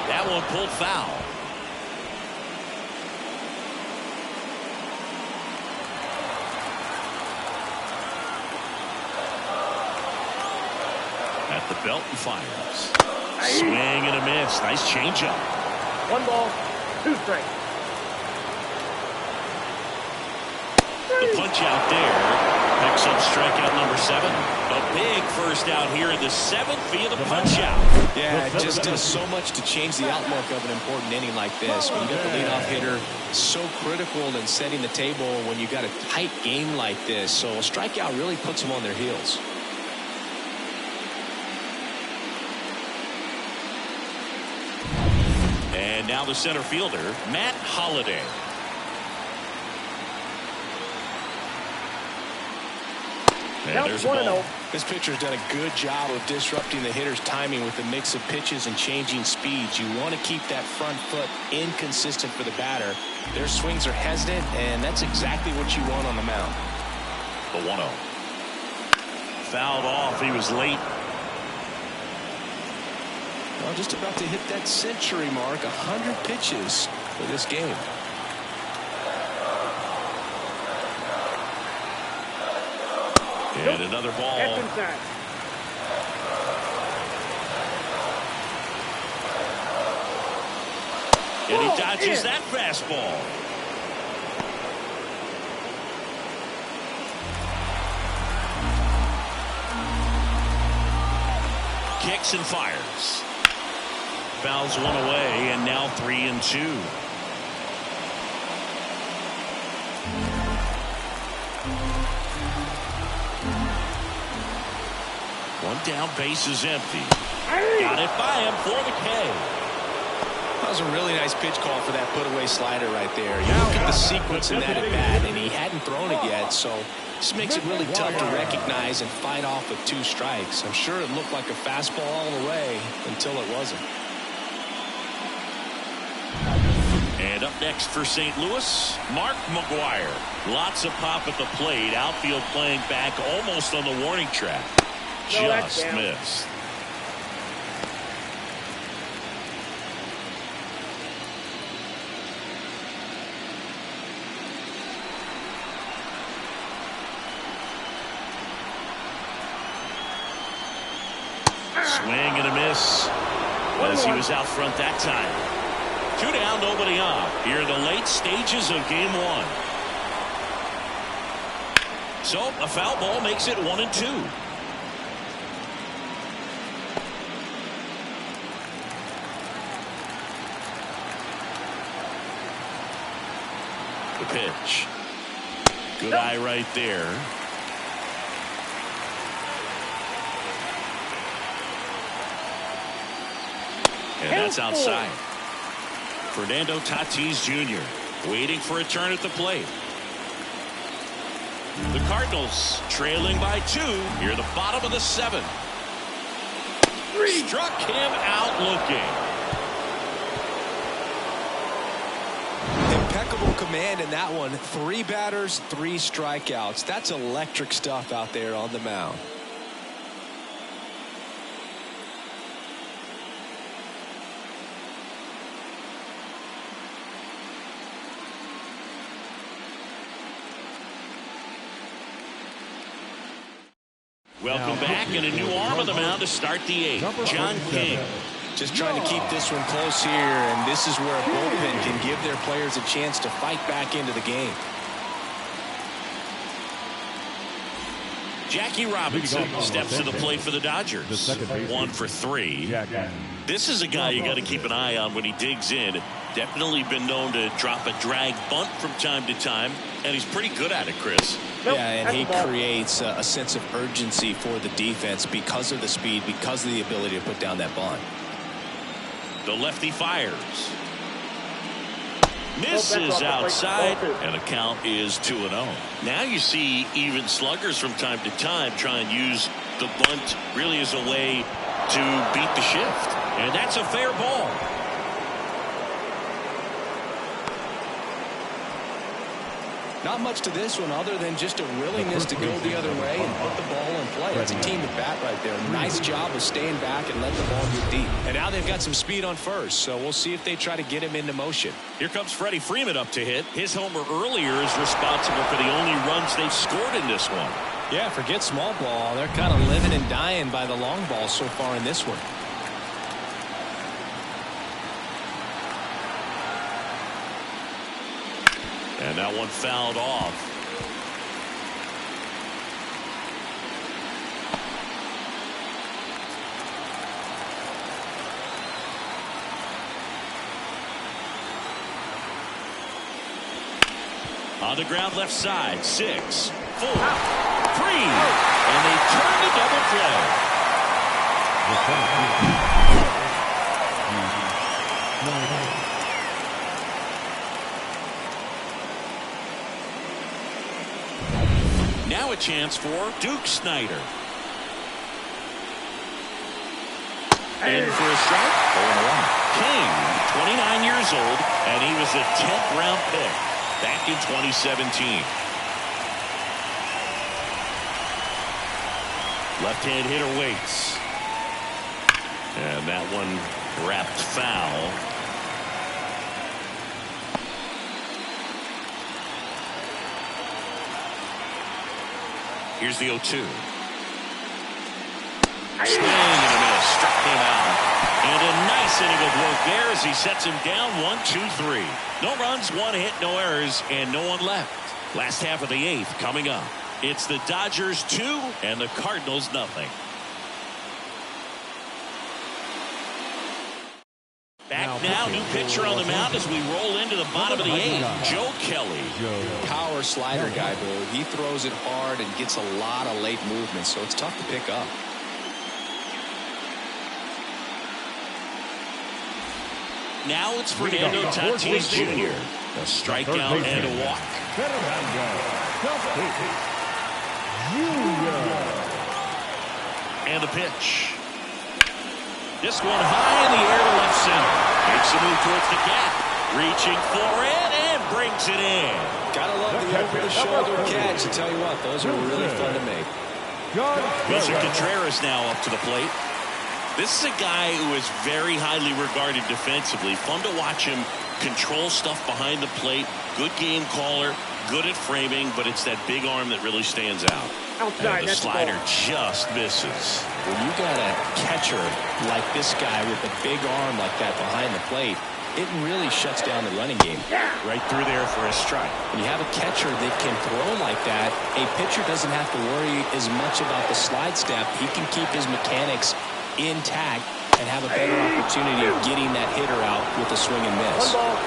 That one pulled foul. At the belt and fires. Swing and a miss. Nice changeup. 1 ball, 2 strikes. The punch out there. Picks up strikeout number 7. A big first out here in the 7th via the punch out. Yeah, it just does so much to change the outlook of an important inning like this. When you get the leadoff hitter, so critical in setting the table when you got a tight game like this. So a strikeout really puts them on their heels. And now the center fielder, Matt Holliday. And there's a ball. This pitcher's done a good job of disrupting the hitter's timing with a mix of pitches and changing speeds. You want to keep that front foot inconsistent for the batter. Their swings are hesitant, and that's exactly what you want on the mound. The 1-0. Fouled off. He was late. Well, just about to hit that century mark. 100 pitches for this game. And another ball. That's inside. And he dodges that fastball. Kicks and fires. Fouls one away, and now 3-2. One down, base is empty. Got it by him for the K. That was a really nice pitch call for that put-away slider right there. You look at the sequence in that at-bat, and he hadn't thrown it yet, so this makes it really tough to recognize and fight off with 2 strikes. I'm sure it looked like a fastball all the way until it wasn't. And up next for St. Louis, Mark McGwire. Lots of pop at the plate. Outfield playing back almost on the warning track. Just missed. Swing and a miss as he was out front that time. 2 down, nobody on here in the late stages of game 1. So a foul ball makes it 1-2. The pitch. Good eye right there. And that's outside. Fernando Tatis Jr. waiting for a turn at the plate. The Cardinals trailing by 2 near the bottom of the 7th. Struck him out looking. Impeccable command in that one. 3 batters, 3 strikeouts. That's electric stuff out there on the mound. Welcome back, and a new arm on the mound to start the 8th. John King. Just trying to keep this one close here, and this is where a bullpen can give their players a chance to fight back into the game. Jackie Robinson steps to the plate for the Dodgers. 1 for 3. This is a guy you got to keep an eye on when he digs in. Definitely been known to drop a drag bunt from time to time, and he's pretty good at it, Chris. Yeah, and he creates a sense of urgency for the defense because of the speed, because of the ability to put down that bunt. The lefty fires. Misses outside, and the count is 2-0. Now you see even sluggers from time to time try and use the bunt really as a way to beat the shift. And that's a fair ball. Not much to this one other than just a willingness to go the other way and put the ball in play. It's a team at bat right there. Nice job of staying back and letting the ball get deep. And now they've got some speed on first, so we'll see if they try to get him into motion. Here comes Freddie Freeman up to hit. His homer earlier is responsible for the only runs they've scored in this one. Yeah, forget small ball. They're kind of living and dying by the long ball so far in this one. And that one fouled off. On the ground left side. 6, 4, 3. And they turn the double play. Now a chance for Duke Snyder. In for a strike. 0-1. King, 29 years old, and he was a 10th round pick back in 2017. Left-hand hitter waits. And that one wrapped foul. Here's the 0-2. Swing and a miss. Struck him out. And a nice inning of work there as he sets him down 1-2-3. No runs, 1 hit, no errors, and no one left. Last half of the 8th coming up. It's the Dodgers 2 and the Cardinals nothing. Back now, new pitcher on the mound as we roll into the bottom of the 8th. Joe Kelly. Power slider guy, Boo. He throws it hard and gets a lot of late movement, so it's tough to pick up. Now it's Fernando Tatis Jr. A strikeout and a walk. And the pitch. This one high in the air to left center. Makes a move towards the gap. Reaching for it and brings it in. Gotta love the over-the-shoulder catch. I tell you what, those are really fun to make. Wilson Contreras now up to the plate. This is a guy who is very highly regarded defensively. Fun to watch him control stuff behind the plate. Good game caller. good at framing, but it's that big arm that really stands out. Outside, And the slider just misses. When you got a catcher like this guy with a big arm like that behind the plate, it really shuts down the running game. Right through there for a strike. When you have a catcher that can throw like that, a pitcher doesn't have to worry as much about the slide step. He can keep his mechanics intact and have a better opportunity of getting that hitter out with a swing and miss. 1 ball,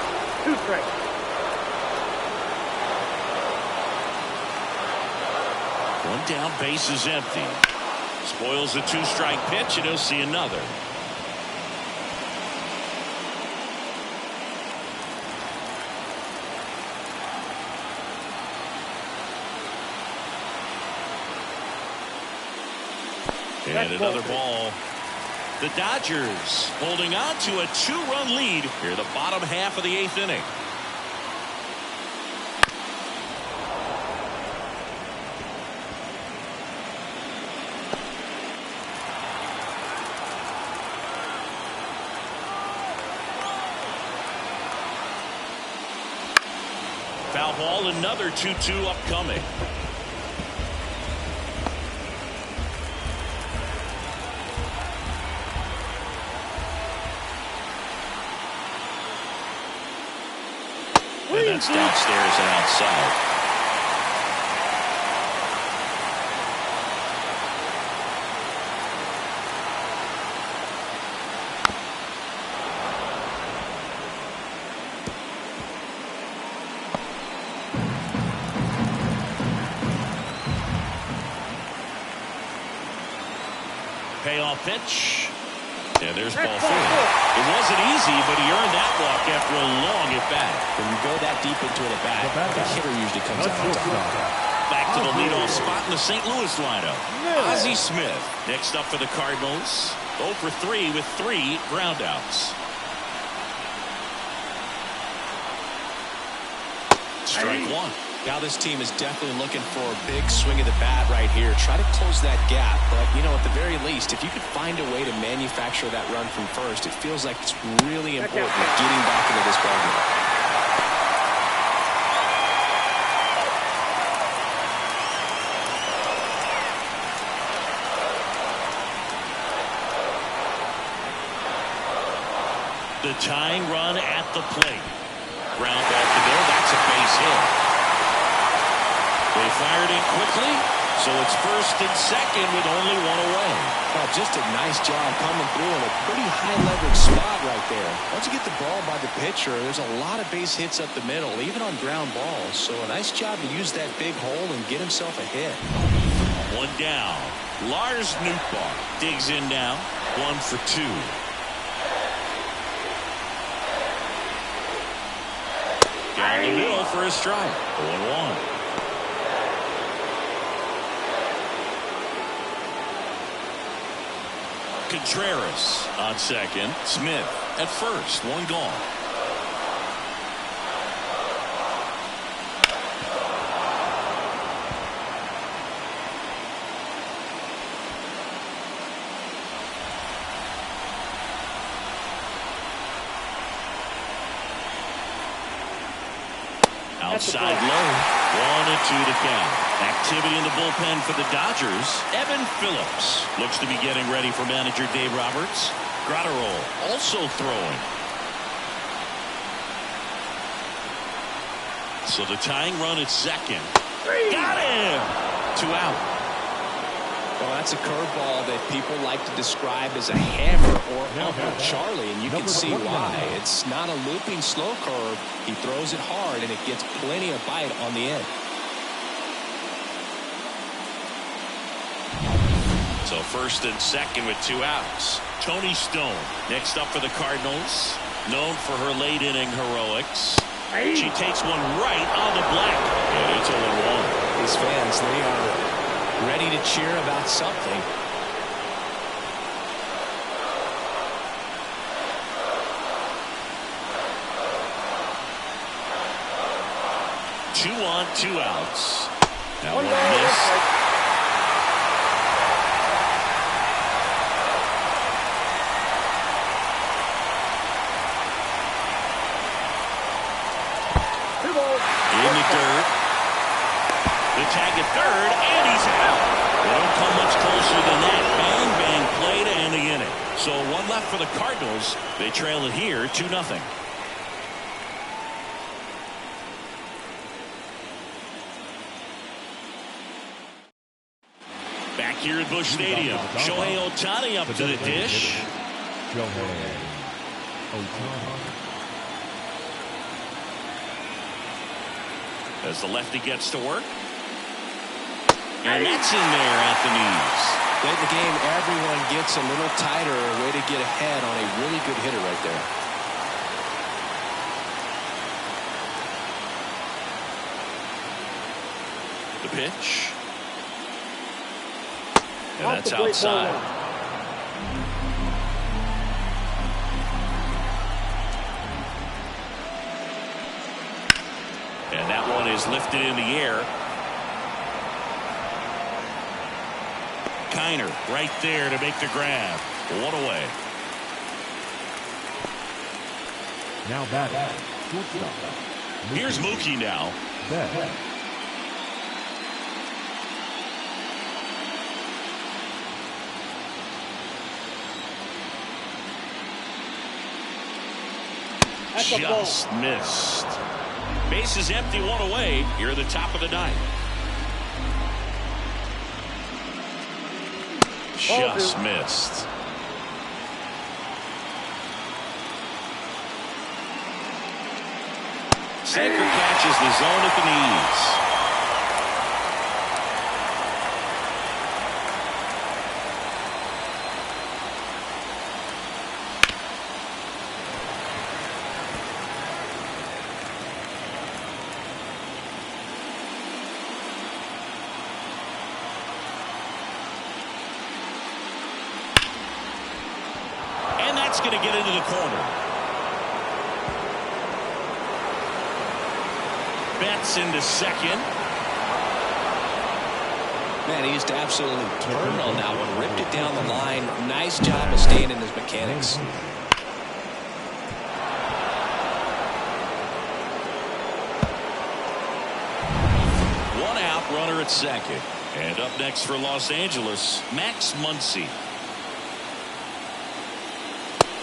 2 strikes. One down, base is empty. Spoils the 2-strike pitch, and he'll see another. And another ball. The Dodgers holding on to a 2-run lead here, the bottom half of the 8th inning. Foul ball, another 2-2 upcoming. And that's downstairs and outside. Payoff pitch. And there's ball 4. It wasn't easy, but he earned that walk after a long at-bat. When you go that deep into an at-bat, the hitter usually comes out on top. Back to the leadoff spot in the St. Louis lineup. Ozzie Smith next up for the Cardinals. 0 for 3 with 3 groundouts. Strike 1. Now this team is definitely looking for a big swing of the bat right here. Try to close that gap. But, you know, at the very least, if you could find a way to manufacture that run from first, it feels like it's really important getting back into this ballgame. The tying run at the plate. Ground ball to go. That's a base hit. They fired in quickly, so it's first and second with only 1 away. Oh, just a nice job coming through in a pretty high leverage spot right there. Once you get the ball by the pitcher, there's a lot of base hits up the middle, even on ground balls. So a nice job to use that big hole and get himself a hit. 1 down. Lars Nootbaar digs in now. 1 for 2. Down the middle for a strike. 0-1. Contreras on second. Smith at first. 1 gone. Outside low. 1-2 to count. Activity in the bullpen for the Dodgers. Evan Phillips looks to be getting ready for manager Dave Roberts. Gratterall also throwing. So the tying run at second. Got him! 2 out. Well, that's a curveball that people like to describe as a hammer or Uncle Charlie, and you can see why. It's not a looping slow curve. He throws it hard, and it gets plenty of bite on the end. So first and second with 2 outs. Tony Stone next up for the Cardinals. Known for her late inning heroics. She takes one right on the black. And it's 0-1. These fans, they are ready to cheer about something. Two on, 2 outs. Now one miss. In the dirt. tag at third, and he's out. They don't come much closer than that. Bang, bang play to end the inning. So one left for the Cardinals. They trail it here 2-0. Back here at Busch Stadium, Shohei Ohtani up to the dish. Shohei Ohtani. As the lefty gets to work. And that's in there at the knees. Late in the game, everyone gets a little tighter, a way to get ahead on a really good hitter right there. The pitch. And that's outside. And that one is lifted in the air. Kiner right there to make the grab. 1 away. Now batting, shortstop. Here's Mookie now. Betts. Just missed. Base is empty, 1 away here at the top of the ninth. Just missed. Sinker catches the zone at the knees. That's going to get into the corner. Betts into second. Man, he just absolutely turned on that one. Ripped it down the line. Nice job of staying in his mechanics. One out, runner at second. And up next for Los Angeles, Max Muncy.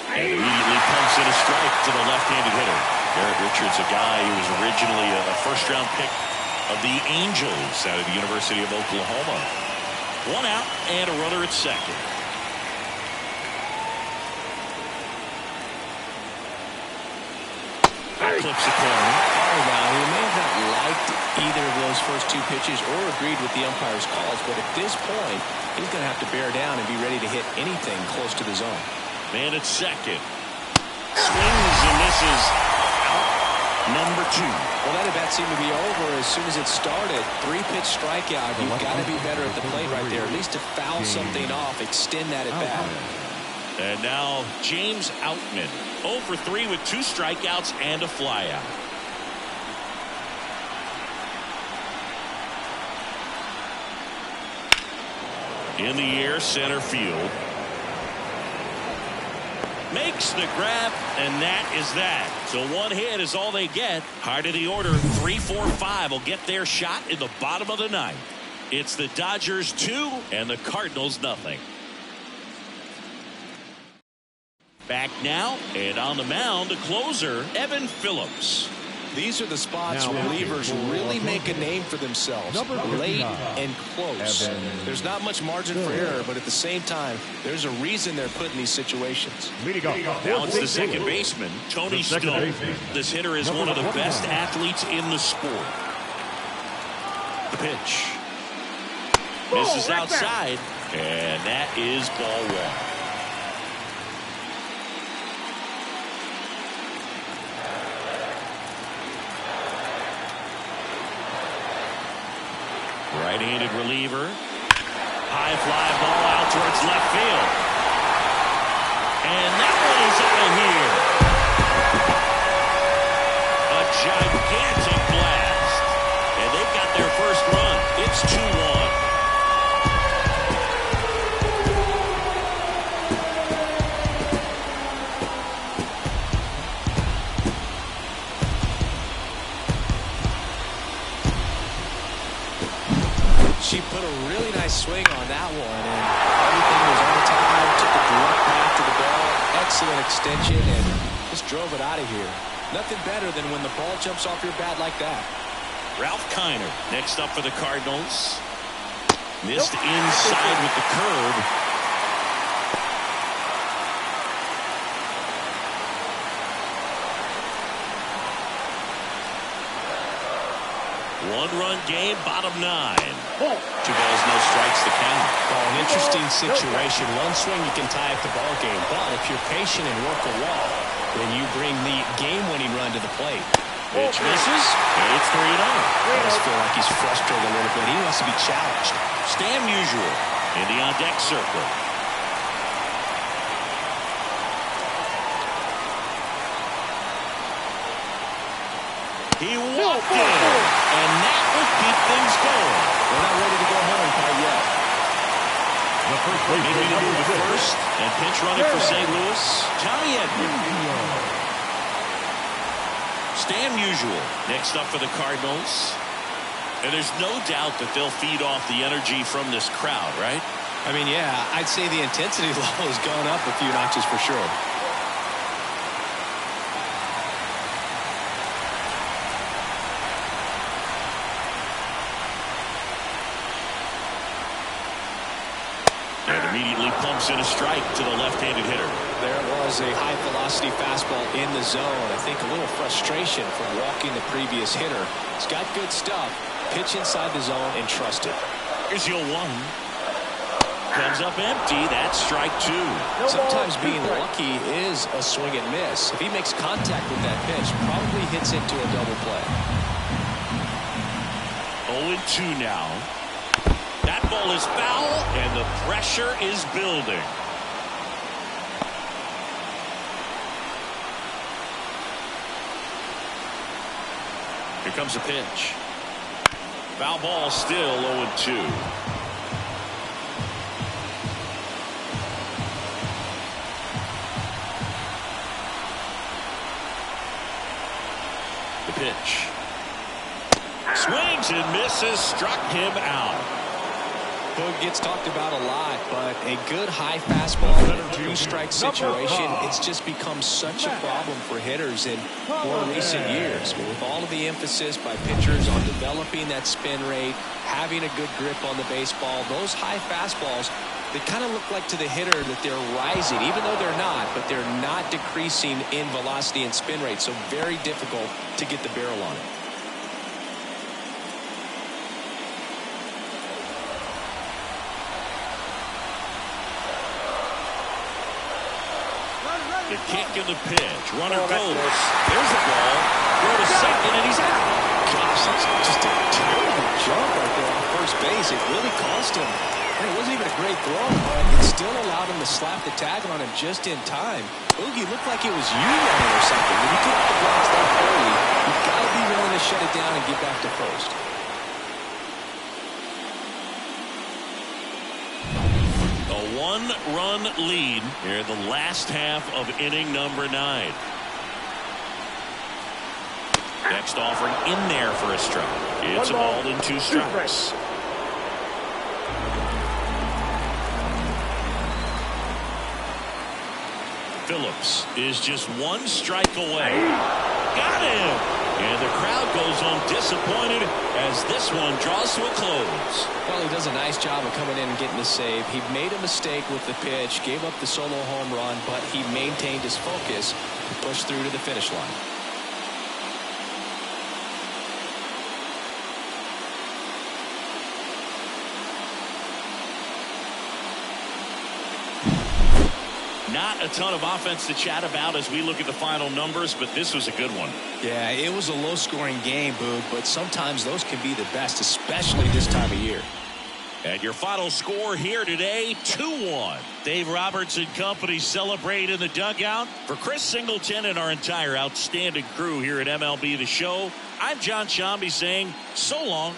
And immediately pumps in a strike to the left-handed hitter. Garrett Richards, a guy who was originally a first-round pick of the Angels out of the University of Oklahoma. One out and a runner at second. Clips the corner. Oh, now, he may have not liked either of those first two pitches or agreed with the umpire's calls, but at this point, he's going to have to bear down and be ready to hit anything close to the zone. Man at second. Swings and misses. Out number 2. Well, that at-bat seemed to be over as soon as it started. 3-pitch strikeout. You've got to be better at the plate right there, at least to foul something off, extend that at-bat. And now James Outman, 0 for 3 with 2 strikeouts and a flyout. In the air, center field. Makes the grab, and that is that. So one hit is all they get. Heart of the order, 3, 4, 5 will get their shot in the bottom of the ninth. It's the Dodgers 2 and the Cardinals nothing. Back now, and on the mound, the closer, Evan Phillips. These are the spots relievers really make a name for themselves. Late and close. There's not much margin for error, but at the same time, there's a reason they're put in these situations. Now it's the second baseman, Tony Stone. This hitter is one of the best athletes in the sport. The pitch. Misses outside, and that is ball 1. Right-handed reliever. High fly ball out towards left field. And that one is out of here. A gigantic blast. And they've got their first run. It's 2-1. swing on that one, and everything was on time. Took a direct path to the ball. Excellent extension, and just drove it out of here. Nothing better than when the ball jumps off your bat like that. Ralph Kiner next up for the Cardinals. Missed inside with the curve. One-run game, bottom 9. 2 balls, no strikes to count. Oh, an interesting situation. One swing, you can tie up the ball game. But if you're patient and work a walk, then you bring the game-winning run to the plate. Pitch misses. It's 3-0. I just feel like he's frustrated a little bit. He wants to be challenged. Stan Musial in the on-deck circle. He walked in, and that will keep things going. We're not ready to go home quite yet. The first base Maybe to move to first, and pinch running for St. Louis, Tommy Edman. Stan Musial next up for the Cardinals. And there's no doubt that they'll feed off the energy from this crowd, right? I mean, yeah, I'd say the intensity level has gone up a few notches for sure. And immediately pumps in a strike to the left-handed hitter. There was a high-velocity fastball in the zone. I think a little frustration from walking the previous hitter. He's got good stuff. Pitch inside the zone and trust it. Here's 0-1. Comes up empty. That's strike 2. Sometimes being lucky is a swing and miss. If he makes contact with that pitch, probably hits into a double play. 0-2 now. That ball is foul, and the pressure is building. Here comes a pitch. Foul ball, still 0-2. The pitch. Swings and misses, struck him out. Boog gets talked about a lot, but a good high fastball in a 2-strike situation, it's just become such a problem for hitters in more recent years. With all of the emphasis by pitchers on developing that spin rate, having a good grip on the baseball, those high fastballs, they kind of look like to the hitter that they're rising, even though they're not, but they're not decreasing in velocity and spin rate, so very difficult to get the barrel on it. The kick and the pitch. Runner goes. There's the ball. Go to second, and he's out. Gosh, that's just a terrible jump right there on first base. It really cost him. And it wasn't even a great throw, but it still allowed him to slap the tag on him just in time. Oogie looked like it was you running or something. When you get the blocks that early, you've got to be willing to shut it down and get back to first. A 1-run lead here in the last half of inning number 9. Next offering in there for a strike. It's a ball and 2 strikes. Phillips is just 1 strike away. Got him! And the crowd goes home disappointed as this one draws to a close. Well, he does a nice job of coming in and getting the save. He made a mistake with the pitch, gave up the solo home run, but he maintained his focus and pushed through to the finish line. Not a ton of offense to chat about as we look at the final numbers, but this was a good one. Yeah, it was a low-scoring game, Boog, but sometimes those can be the best, especially this time of year. And your final score here today, 2-1. Dave Roberts and company celebrate in the dugout. For Chris Singleton and our entire outstanding crew here at MLB The Show, I'm John Shambi saying so long.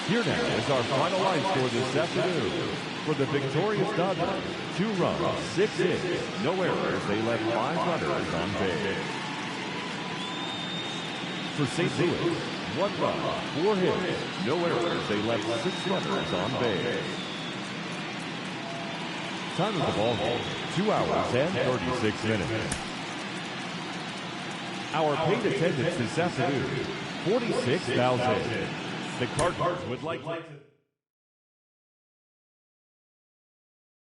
Here now is our final line score this afternoon. For the victorious Dodgers, 2 runs, 6 hits, no errors. They left 5 runners on base. For St. Louis, 1 run, 4 hits, no errors. They left 6 runners on base. Time of the ball game, 2 hours and 36 minutes. Our paid attendance this afternoon, 46,000. The Cardinals would like to...